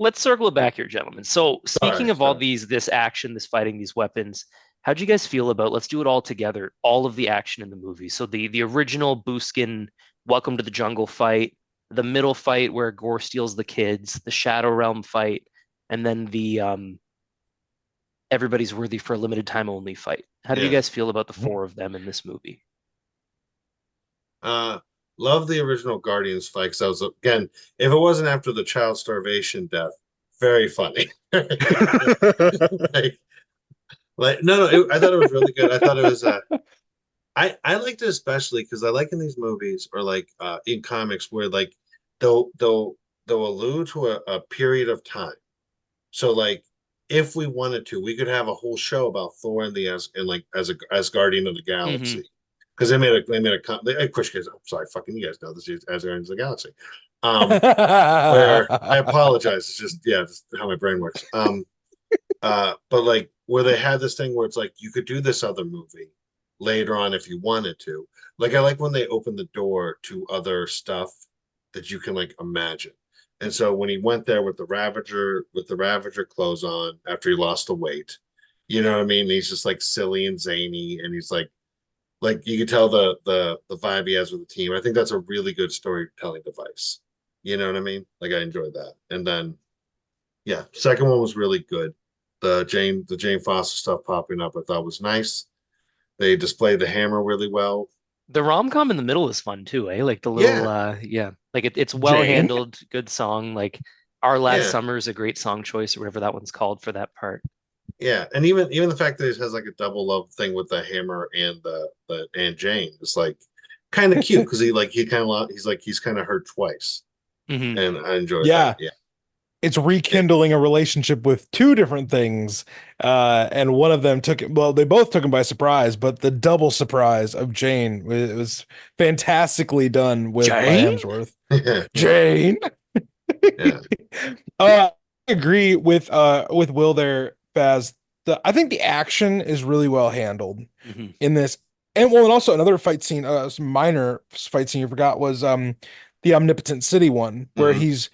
Let's circle it back here, gentlemen. So speaking of all sorry. this action, this fighting, these weapons, how'd you guys feel about? Let's do it all together. All of the action in the movie. So the original Buskin Welcome to the Jungle fight, the middle fight where Gore steals the kids, the Shadow Realm fight, and then the Everybody's Worthy for a Limited Time Only fight. How did you Yeah. guys feel about the four of them in this movie? Love the original Guardians fight because I was again, if it wasn't after the child starvation death, very funny. I thought it was really good. I thought it was I liked it especially because I like in these movies or like in comics where like they'll allude to a period of time. So like if we wanted to, we could have a whole show about Thor and as Guardian of the Galaxy. Because they made of course, guys, I'm sorry, fucking you guys know this is as Guardians of the Galaxy. Where I apologize, it's just how my brain works. But like where they had this thing where it's like you could do this other movie later on if you wanted to. Like I like when they open the door to other stuff that you can like imagine. And so when he went there with the Ravager clothes on after he lost the weight, you know what I mean? He's just like silly and zany, and he's like you can tell the vibe he has with the team. I think that's a really good storytelling device. You know what I mean? Like I enjoyed that. And then yeah, second one was really good. The Jane Foster stuff popping up I thought was nice. They displayed the hammer really well. The rom-com in the middle is fun too, eh? Like the little like it's well Jane? handled, good song. Like Our Last Yeah. Summer is a great song choice, or whatever that one's called for that part. Yeah, and even the fact that it has like a double love thing with the hammer and the and Jane is like kind of cute because he's kind of hurt twice, Hmm. and I enjoyed that. Yeah. Yeah, It's rekindling a relationship with two different things. And one of them they both took him by surprise, but the double surprise of Jane was fantastically done by Jane? Hemsworth. yeah, Jane. yeah. I agree with Will there, Faz. I think the action is really well handled Hmm. in this. And also another fight scene, some minor fight scene you forgot was the Omnipotent City one, where Mhm.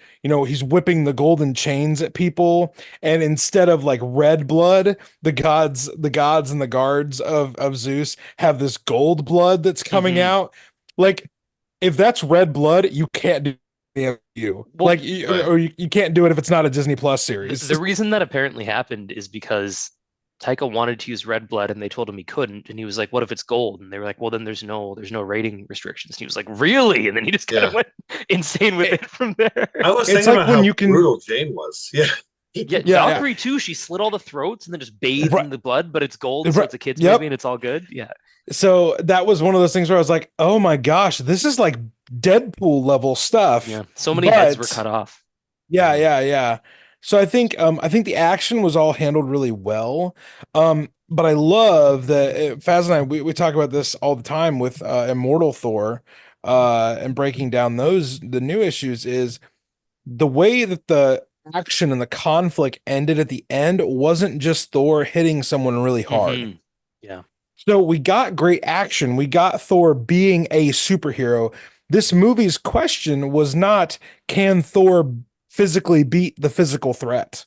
he's whipping the golden chains at people, and instead of like red blood, the gods and the guards of Zeus have this gold blood that's coming Hmm. out. Like, if that's red blood, you can't do the MCU. Well, Like, Right. you can't do it if it's not a Disney Plus the series. reason that apparently happened is because Taika wanted to use red blood and they told him he couldn't, and he was like, "What if it's gold?" And they were like, "Well, then there's no rating restrictions." And he was like, "Really?" And then he just kind of Yeah. went insane with it from there. I was It's thinking like about when how you can, brutal Jane was. Yeah, Yeah, yeah, yeah, Valkyrie too. She slit all the throats and then just bathed right, in the blood, but it's gold, so right, it's a kids movie yep. and it's all good. Yeah, So that was one of those things where I was like, oh my gosh, this is like Deadpool level stuff. yeah. So many heads were But cut off. yeah, Mhm. yeah, yeah. So I think the action was all handled really well. But I love that Faz and we talk about this all the time with Immortal Thor and breaking down the new issues is the way that the action and the conflict ended at the end wasn't just Thor hitting someone really hard. Hmm. Yeah. So we got great action. We got Thor being a superhero. This movie's question was not, can Thor physically beat the physical threat?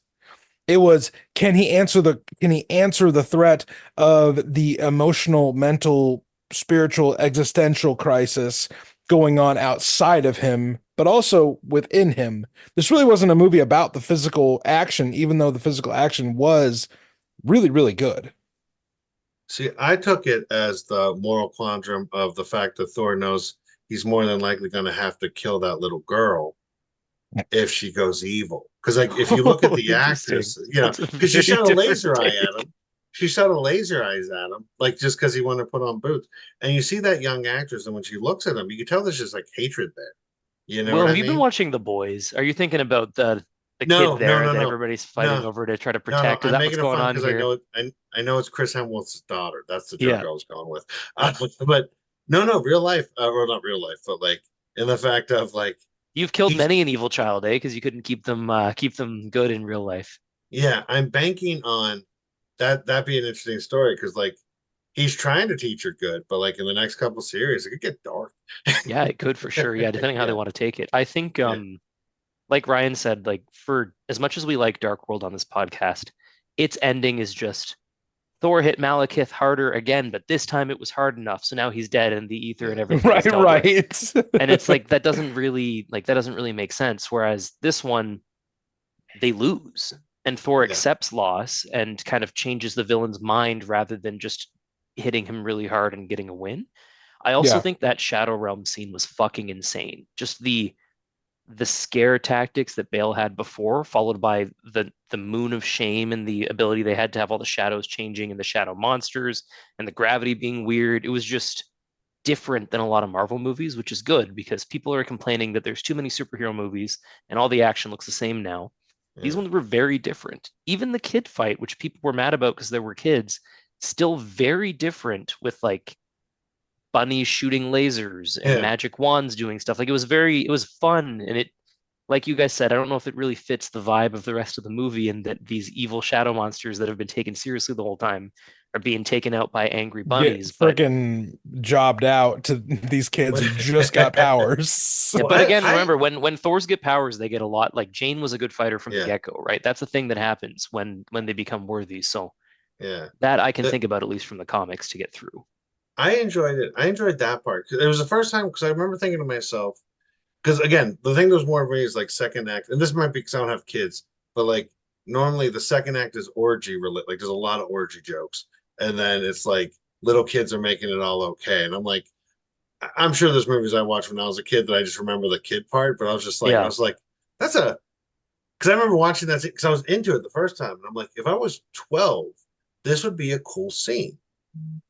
It was, can he answer the threat of the emotional, mental, spiritual, existential crisis going on outside of him, but also within him? This really wasn't a movie about the physical action, even though the physical action was really, really good. See, I took it as the moral quandrum of the fact that Thor knows he's more than likely going to have to kill that little girl if she goes evil. Because like if you look at Oh, the interesting. actress, That's a because she very shot a different laser eye take. at him. She shot a laser eyes at him, like just because he wanted to put on boots. And you see that young actress, and when she looks at him, you can tell there's just like hatred there. You know Will, what have I you been mean? watching The Boys? Are you thinking about the kid No, no, there no, that no, everybody's fighting no, over to try to no. protect? Is I'm that what's making it going fun on because I here? know I know it's Chris Hemsworth's daughter. That's the joke Yeah. I was going with. But no, no, real life, well, not real life, but like in the fact of like You've killed he's many an evil child, eh? Because you couldn't keep them good in real life. yeah, I'm banking on that be an interesting story because like he's trying to teach her good, but like in the next couple series, it could get dark. Yeah, it could for sure. Yeah, depending how they Yeah, want to take it. I think yeah, like Ryan said, like for as much as we like Dark World on this podcast, its ending is just Thor hit Malekith harder again, but this time it was hard enough. So now he's dead and the ether and yeah, everything is Right, dealt with. right. And it's like that doesn't really make sense. Whereas this one, they lose and Thor yeah, accepts loss and kind of changes the villain's mind rather than just hitting him really hard and getting a win. I also Yeah. think that Shadow Realm scene was fucking insane. Just the scare tactics that Bale had before, followed by the moon of shame and the ability they had to have all the shadows changing and the shadow monsters and the gravity being weird. It was just different than a lot of Marvel movies, which is good because people are complaining that there's too many superhero movies and all the action looks the same now. These yeah. ones were very different. Even the kid fight, which people were mad about because there were kids, still very different with like bunnies shooting lasers and Yeah. magic wands doing stuff. Like it was fun and it like you guys said, I don't know if it really fits the vibe of the rest of the movie and that these evil shadow monsters that have been taken seriously the whole time are being taken out by angry Get bunnies. But freaking jobbed out to these kids who just got powers. yeah, Well, but again, I remember when Thors get powers, they get a lot. Like Jane was a good fighter from the yeah, get-go, right? That's a thing that happens when they become worthy. So yeah. that I can The, think about at least from the comics to get through. I enjoyed it. I enjoyed that part because it was the first time because I remember thinking to myself, because again, the thing that was more of me is like second act, and this might be because I don't have kids, but like normally the second act is orgy related. Like there's a lot of orgy jokes, and then it's like little kids are making it all okay, and I'm like, I'm sure there's movies I watched when I was a kid that I just remember the kid part, but I was Yeah. was like, that's a because I remember watching that because I was into it the first time, and I'm like, if I was 12, this would be a cool scene,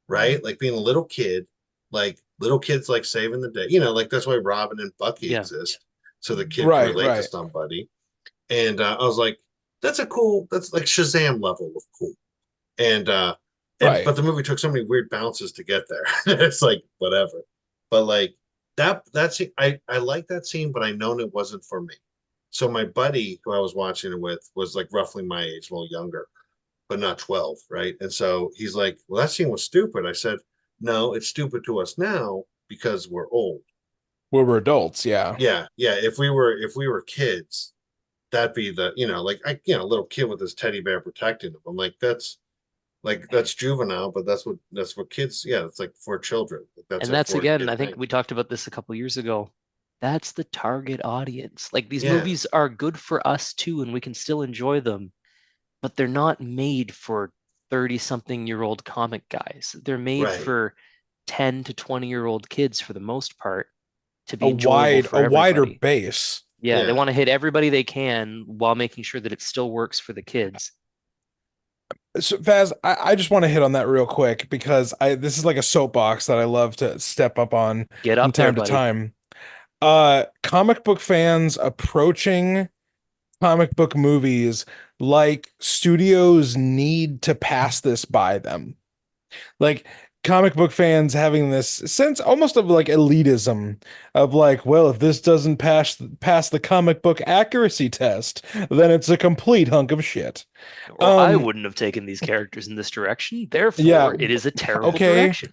right? Like being a little kid, like little kids like saving the day. Like that's why Robin and Bucky Yeah. exist, so the kid can Right, relate to right, somebody. And I was like, that's like Shazam level of cool. And right. but the movie took so many weird bounces to get there. It's like whatever. But like that's I like that scene, but I known it wasn't for me. So my buddy who I was watching it with was like roughly my age, a little younger, but not 12, right? And so he's like, well, that scene was stupid. I said, no, it's stupid to us now because we're old. We were adults, yeah. Yeah, yeah. If we were kids, that'd be like a little kid with his teddy bear protecting him. I'm like that's juvenile, but that's what kids, yeah, it's like for children. That's And a that's for a again, kid I think thing. we talked about this a couple years ago. That's the target audience. Like these Yeah, movies are good for us too, and we can still enjoy them, but they're not made for 30 something year old comic guys. They're made right. for 10 to 20-year-old kids for the most part to A be enjoyable wide, for a wider everybody. base. Yeah, they Yeah. want to hit everybody they can while making sure that it still works for the kids. So, Faz, I just want to hit on that real quick because this is like a soapbox that I love to step up on Get from up there, time to buddy. time. Comic book fans approaching comic book movies like studios need to pass this by them. Like comic book fans having this sense almost of like elitism of like, well, if this doesn't pass the comic book accuracy test, then it's a complete hunk of shit. Or I Um, wouldn't have taken these characters in this direction. yeah, Therefore, it is a terrible okay, direction.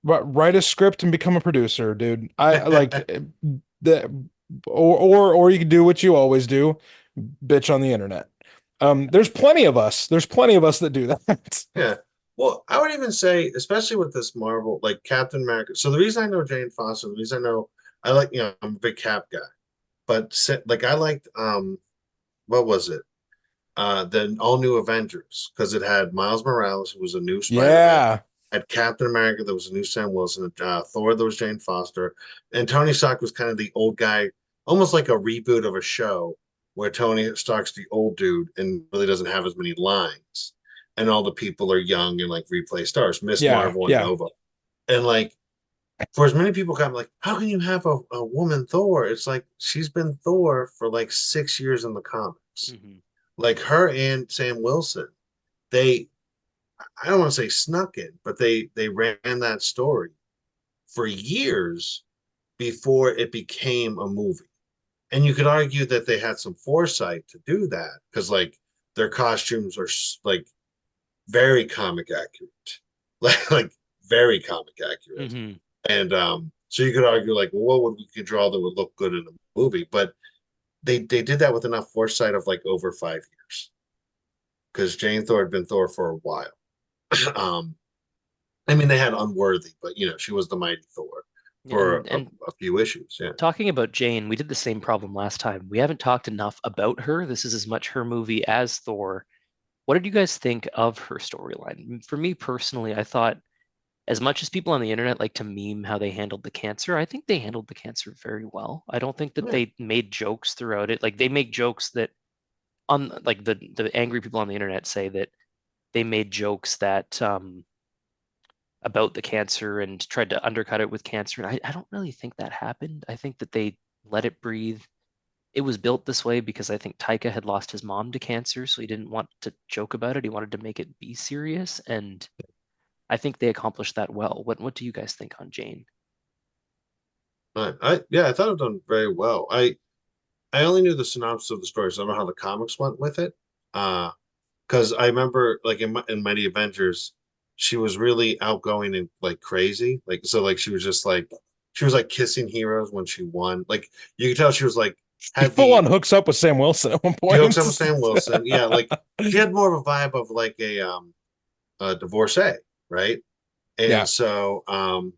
write a script and become a producer, dude. I like the or you can do what you always do, bitch on the internet. There's plenty of us. There's plenty of us that do that. Yeah. Well, I would even say, especially with this Marvel, like Captain America. So the reason I know Jane Foster, the reason I know I like, I'm a big Cap guy, but like I liked what was it? The all new Avengers because it had Miles Morales, who was a new Spider-Man, Yeah. had Captain America, that was a new Sam Wilson, Thor, that was Jane Foster, and Tony Stark was kind of the old guy, almost like a reboot of a show where Tony Stark's the old dude and really doesn't have as many lines, and all the people are young and like replay stars, Miss Yeah. Marvel and Yeah. Nova, and like for as many people come like, how can you have a woman Thor? It's like she's been Thor for like 6 years in the comics, Mhm. like her and Sam Wilson. They, I don't want to say snuck in, but they ran that story for years before it became a movie. And you could argue that they had some foresight to do that because like their costumes are like very comic accurate, like very comic accurate. Mhm. And so you could argue like, well, what would we could draw that would look good in a movie? But they did that with enough foresight of like over 5 years because Jane Thor had been Thor for a while. um, I mean, they had Unworthy, but she was the mighty Thor for And a few issues. Yeah. talking about Jane, we did the same problem last time. We haven't talked enough about her. This is as much her movie as Thor. What did you guys think of her storyline? For me personally, I thought as much as people on the internet like to meme how they handled the cancer, I think they handled the cancer very well. I don't think that Yeah. they made jokes throughout it. Like they make jokes that on like the angry people on the internet say that they made jokes that about the cancer and tried to undercut it with cancer. And I don't really think that happened. I think that they let it breathe. It was built this way because I think Taika had lost his mom to cancer, so he didn't want to joke about it. He wanted to make it be serious, and I think they accomplished that well. What do you guys think on Jane? Yeah, I thought it done very well. I only knew the synopsis of the story, so I don't know how the comics went with it. Because I remember like in Mighty Avengers, she was really outgoing and like crazy. Like so, like she was like kissing heroes when she won. Like you could tell she was like He had full on the hooks up with Sam Wilson at one she hooks point. up with Sam Wilson. Yeah, like she had more of a vibe of like a divorcee, right? And Yeah. so um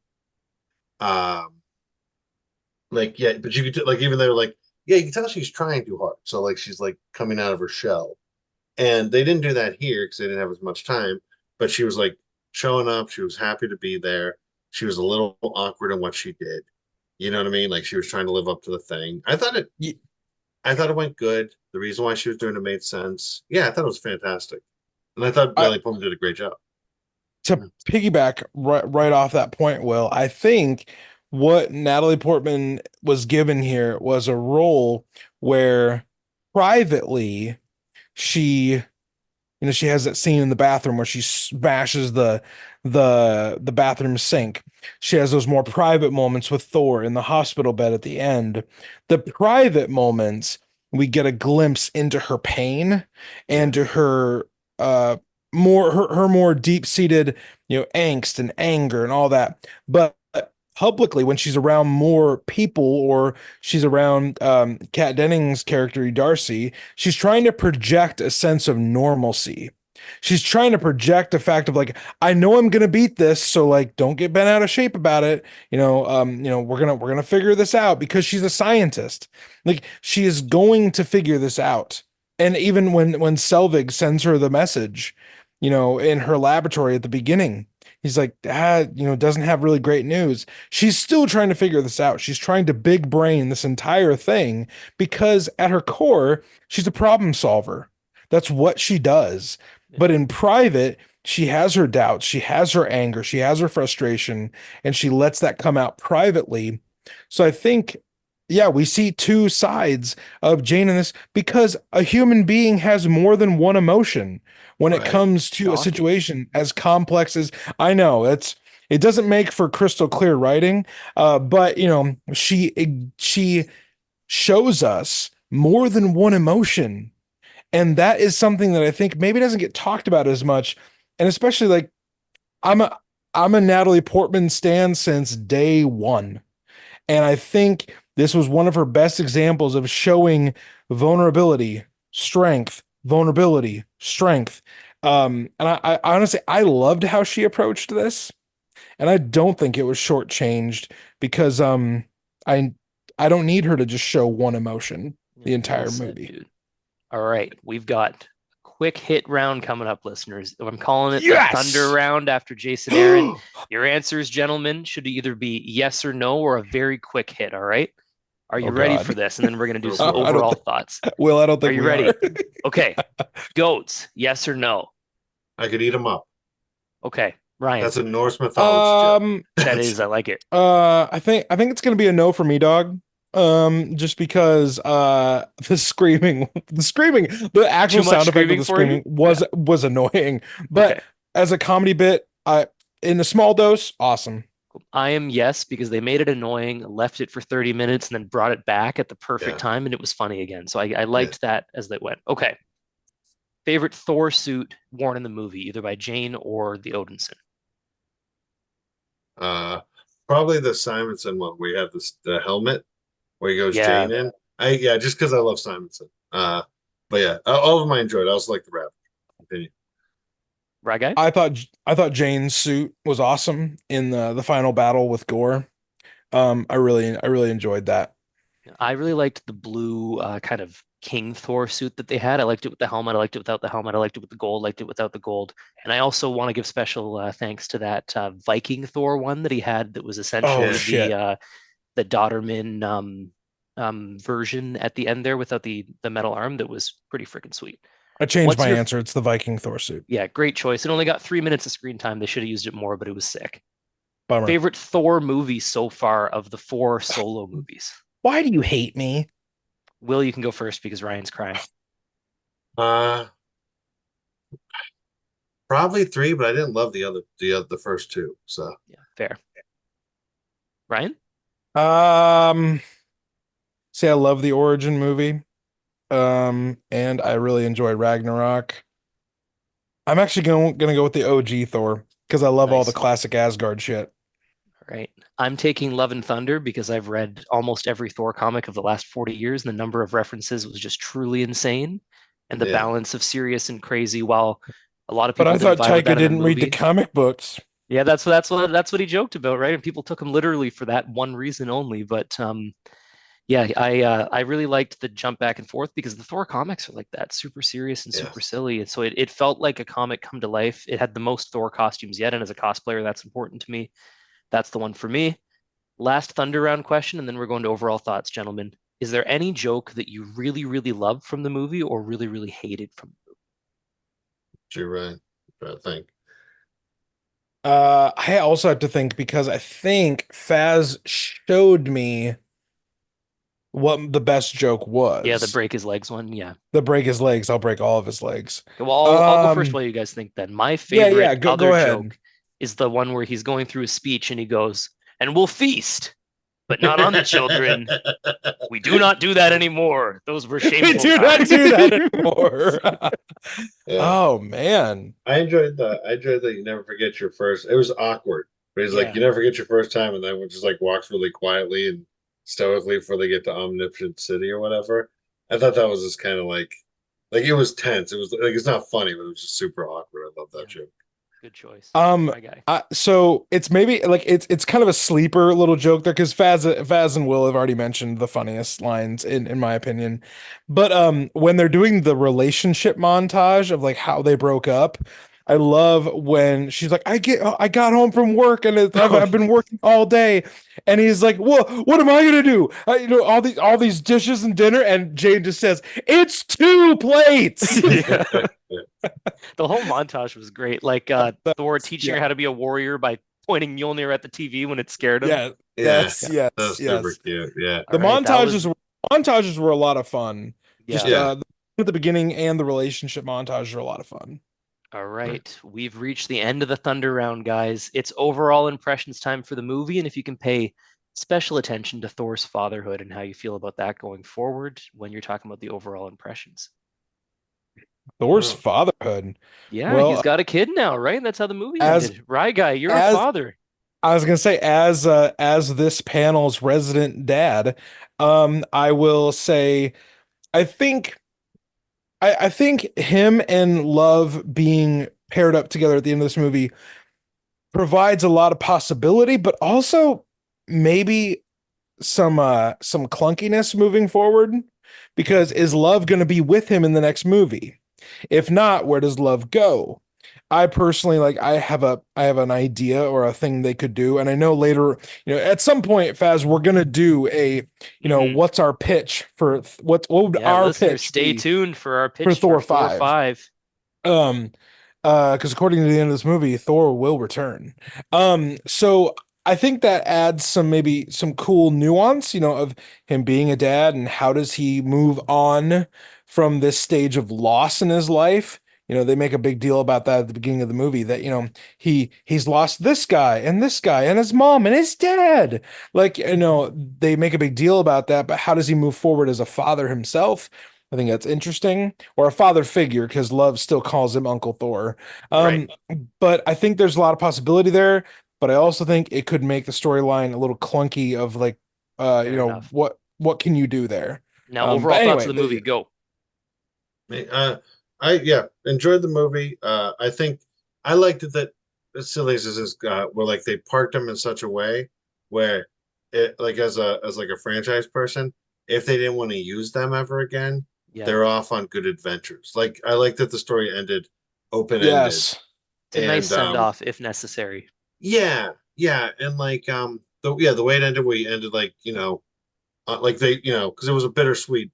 like yeah, but you could like even though like yeah, you can tell she's trying too hard. So like she's like coming out of her shell. And they didn't do that here because they didn't have as much time. But she was like showing up. She was happy to be there. She was a little awkward in what she did. You know what I mean? Like she was trying to live up to the thing. I thought it. I thought it went good. The reason why she was doing it made sense. Yeah, I thought it was fantastic, and I thought I, Natalie Portman did a great job. to piggyback right off that point, Will, I think what Natalie Portman was given here was a role where privately she she has that scene in the bathroom where she smashes the bathroom sink. She has those more private moments with Thor in the hospital bed at the end. The private moments, we get a glimpse into her pain Yeah, and to her more her more deep-seated, angst and anger and all that. But publicly, when she's around more people or she's around Kat Dennings' character Darcy, she's trying to project a sense of normalcy. She's trying to project a fact of like, I know I'm gonna beat this, so like don't get bent out of shape about it. We're gonna figure this out because she's a scientist. Like she is going to figure this out. And even when Selvig sends her the message, in her laboratory at the beginning, he's like, doesn't have really great news. She's still trying to figure this out. She's trying to big brain this entire thing because at her core, she's a problem solver. That's what she does. But in private, she has her doubts, she has her anger, she has her frustration, and she lets that come out privately. So I think, yeah, we see two sides of Jane in this because a human being has more than one emotion when it right. comes to a Shocking. situation as complex as I know. It doesn't make for crystal clear writing, but she shows us more than one emotion, and that is something that I think maybe doesn't get talked about as much, and especially like I'm a I'm a Natalie Portman stan since day one. And I think this was one of her best examples of showing vulnerability, strength, vulnerability, strength. And I honestly, I loved how she approached this, and I don't think it was shortchanged because I I don't need her to just show one emotion the Yeah, well entire said, movie. dude. All right, we've got a quick hit round coming up, listeners. I'm calling it the Thunder Yes. round after Jason Aaron. Your answers, gentlemen, should either be yes or no or a very quick hit. All right. Are you Oh ready for God. this? And then we're going to do Go some for it. I don't overall think thoughts. Will, I don't Are think you we ready? are. Okay. Goats, yes or no? I could eat them up. Okay. Ryan, That's a Norse mythology joke. that is, I like it. I think it's gonna be a no for me, dog. Just because the actual Too much sound effect of screaming the for you? screaming was annoying. Okay. But as a comedy bit, in a small dose, awesome. I am yes, because they made it annoying, left it for 30 minutes, and then brought it back at the perfect Yeah, time, and it was funny again. So I yeah. liked that as they went. Okay. Favorite Thor suit worn in the movie, either by Jane or the Odinson? Uh, Probably the Simonson one where you have the helmet where he goes Yeah. Jane in. Yeah, just because I love Simonson. But yeah, all of them I enjoyed. I also like the rap. Continue. Right, guy? I thought Jane's suit was awesome in the final battle with Gore. I really enjoyed that. I really liked the blue kind of King Thor suit that they had. I liked it with the helmet. I liked it without the helmet. I liked it with the gold. Liked it without the gold. And I also want to give special thanks to that Viking Thor one that he had that was Oh essentially Yeah, shit. the Dotterman version at the end there without the metal arm. That was pretty freaking sweet. I changed What's my your answer. It's the Viking Thor suit. Yeah, great choice. It only got 3 minutes of screen time. They should have used it more, but it was sick. Bummer. Favorite Thor movie so far of the four solo movies? Why do you hate me? Will, you can go first because Ryan's crying. uh, probably three, but I didn't love the first two. So Yeah, fair. Ryan? Um, See, I love the origin movie. And I really enjoy Ragnarok. I'm actually gonna go with the OG Thor because I love all the Nice. classic Asgard shit. All right. I'm taking Love and Thunder because I've read almost every Thor comic of the last 40 years, and the number of references was just truly insane. And the yeah, balance of serious and crazy, while a lot of But people I didn't thought vibe with Taika that in the didn't read the movie. comic books. Yeah, that's what he joked about, right? And people took him literally for that one reason only. But yeah, I really liked the jump back and forth because the Thor comics are like that, super serious and yeah. super silly. And so it felt like a comic come to life. It had the most Thor costumes yet, and as a cosplayer, that's important to me. That's the one for me. Last Thunder round question, and then we're going to overall thoughts, gentlemen. is there any joke that you really, really loved from the movie or really, really hated from the movie? You're right. I think. I also have to think because I think Faz showed me what the best joke Yeah, the was. break his legs one. Yeah. The break his legs, I'll break all of his legs. Okay, well, I'll go first Um, while you guys think then. My yeah, favorite go other ahead. joke is the one where he's going through his speech and he goes, and we'll feast, but not on the children. We do not do that anymore. Those were We shameful do not times. do that anymore. Yeah. Oh man. I enjoyed that you never forget your first. It was awkward, but he's like, Yeah. you never forget your first time, and then one just like walks really quietly and stoically before they get to Omnipotent City or whatever. I thought that was just kind of like it was tense. It was like it's not funny, but it was just super awkward. I love Yeah. that joke. Good choice. Um, My guy. so it's maybe like it's kind of a sleeper little joke there because Faz and Will have already mentioned the funniest lines in my opinion. But when they're doing the relationship montage of like how they broke up, I love when she's like, I got home from work and I've been working all day, and he's like, well, what am I gonna do? All these dishes and dinner, and Jane just says, it's two plates. Yeah. The whole montage was great. Like Thor teaching her how Yeah. to be a warrior by pointing Mjolnir at the TV when it scared him. Yeah, Yeah, yes, Yeah. yes, that's super yes. cute. Yeah, All The right, that was montages were a lot of fun. Just yeah. yeah. at the beginning and the relationship montages are a lot of fun. All right, we've reached the end of the Thunder round, guys. It's overall impressions time for the movie, and if you can pay special attention to Thor's fatherhood and how you feel about that going forward when you're talking about the overall impressions. Thor's Oh, fatherhood. Yeah, Well, he's got a kid now, right? That's how the movie as ended. Right, guy, you're a as father. I was gonna say, as this panel's resident dad, I will say I think I think him and Love being paired up together at the end of this movie provides a lot of possibility, but also maybe some clunkiness moving forward because is Love going to be with him in the next movie? If not, where does Love go? I personally like I have an idea or a thing they could do, and I know later, at some point, Faz, we're gonna do a, Mhm. what's our pitch for what would Yeah, our listeners, pitch stay be tuned for our for pitch for Thor Thor 5? 5. Um, because according to the end of this movie, Thor will return. So I think that adds maybe some cool nuance, of him being a dad and how does he move on from this stage of loss in his life. They make a big deal about that at the beginning of the movie that, he's lost this guy and his mom and his dad. Like, they make a big deal about that, but how does he move forward as a father himself? I think that's interesting, or a father figure, because Love still calls him Uncle Thor. Right. Um, but I think there's a lot of possibility there. But I also think it could make the storyline a little clunky of like, Fair enough. what can you do there? Now, But overall thoughts anyway, of the movie, go. I yeah enjoyed the movie. I think I liked it that as silly as this is, where like they parked them in such a way where it like as like a franchise person, if they didn't want to use them ever again, Yeah. they're off on good adventures. Like I like that the story ended open ended, yes, It's a nice and send off if necessary. yeah, and like the way it ended, we ended like like they because it was a bittersweet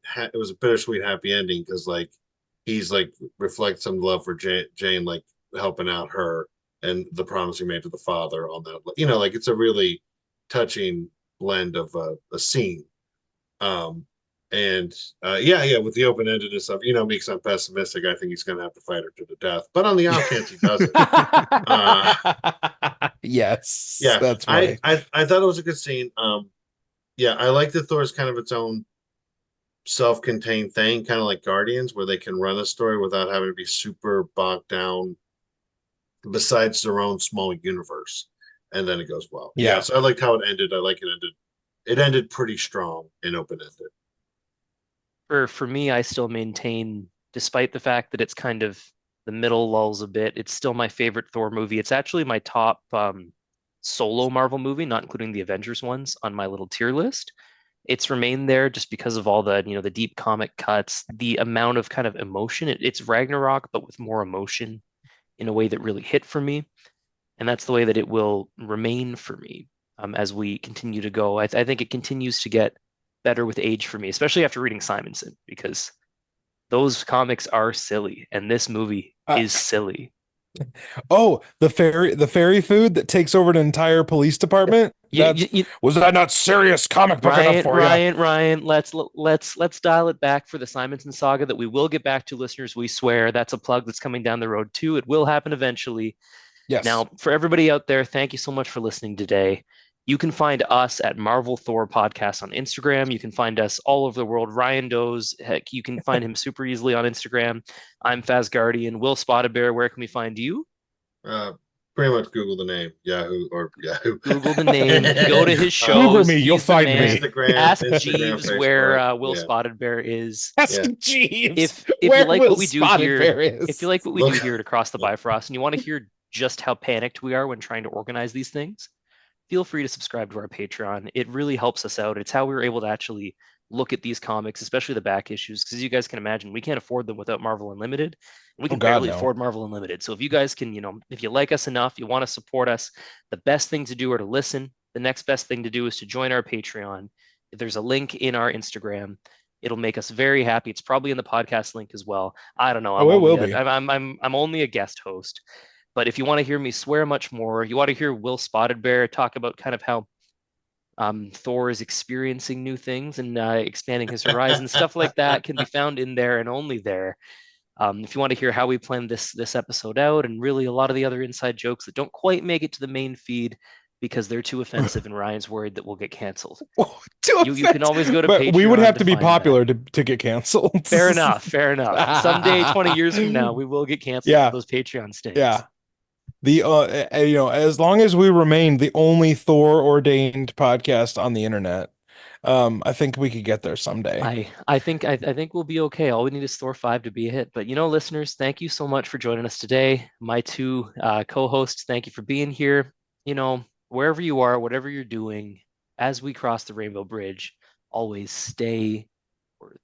happy ending because like he's like reflects some love for Jane like helping out her and the promise he made to the father on that like it's a really touching blend of a scene um and yeah with the open-endedness of me because I'm pessimistic. I think he's gonna have to fight her to the death, but on the off chance he doesn't, uh yes, yeah that's funny. I thought it was a good scene. Yeah, I like that Thor's kind of its own self-contained thing, kind of like Guardians, where they can run a story without having to be super bogged down besides their own small universe. And then it goes well. Yeah, Yeah. so I liked how it ended. I like it ended. It ended pretty strong and open-ended. For me, I still maintain, despite the fact that it's kind of the middle lulls a bit, it's still my favorite Thor movie. It's actually my top solo Marvel movie, not including the Avengers ones on my little tier list. It's remained there just because of all the deep comic cuts, the amount of kind of emotion. It's Ragnarok, but with more emotion in a way that really hit for me. And that's the way that it will remain for me as we continue to go. I think it continues to get better with age for me, especially after reading Simonson, because those comics are silly, and this movie is silly. Oh, the fairy food that takes over an entire police department. Was that not serious comic book enough for you? Ryan, let's dial it back for the Simonson saga that we will get back to, listeners. We swear that's a plug that's coming down the road too. It will happen eventually. Yes. Now, for everybody out there, thank you so much for listening today. You can find us at Marvel Thor Podcast on Instagram. You can find us all over the world. Ryan Doe's, heck, you can find him super easily on Instagram. I'm Faz Guardian. Will Spottedbear, where can we find you? Pretty much Google the name, Yahoo. Google the name. Go to his shows. Google me, you'll find me. Ask Jeeves Facebook, where Will Spottedbear is. Ask Jeeves. If you like what we do here, if you like what we do here at Across the Bifrost, and you want to hear just how panicked we are when trying to organize these things, feel free to subscribe to our Patreon. It really helps us out. It's how we were able to actually look at these comics, especially the back issues, because you guys can imagine we can't afford them without Marvel Unlimited. We can barely afford Marvel Unlimited. So if you guys can, if you like us enough, you want to support us, the best thing to do are to listen. The next best thing to do is to join our Patreon. If there's a link in our Instagram, it'll make us very happy. It's probably in the podcast link as well. I don't know. It will be. I'm only a guest host. But if you want to hear me swear much more, you want to hear Will Spottedbear talk about kind of how Thor is experiencing new things and expanding his horizons, stuff like that can be found in there and only there. If you want to hear how we planned this episode out, and really a lot of the other inside jokes that don't quite make it to the main feed because they're too offensive and Ryan's worried that we'll get canceled. You can always go to Patreon. We would have to be popular to get canceled. Fair enough. Someday, 20 years from now, we will get canceled for those Patreon stays. Yeah. As long as we remain the only Thor ordained podcast on the internet, I think we could get there someday. I think we'll be okay. All we need is Thor 5 to be a hit. But listeners, thank you so much for joining us today. My two co-hosts, thank you for being here. Wherever you are, whatever you're doing, as we cross the Rainbow Bridge, always stay worthy.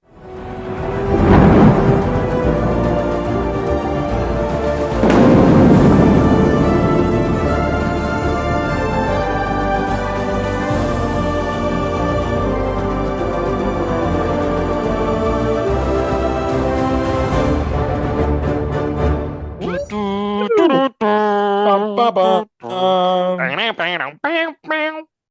Ba, ba, ba.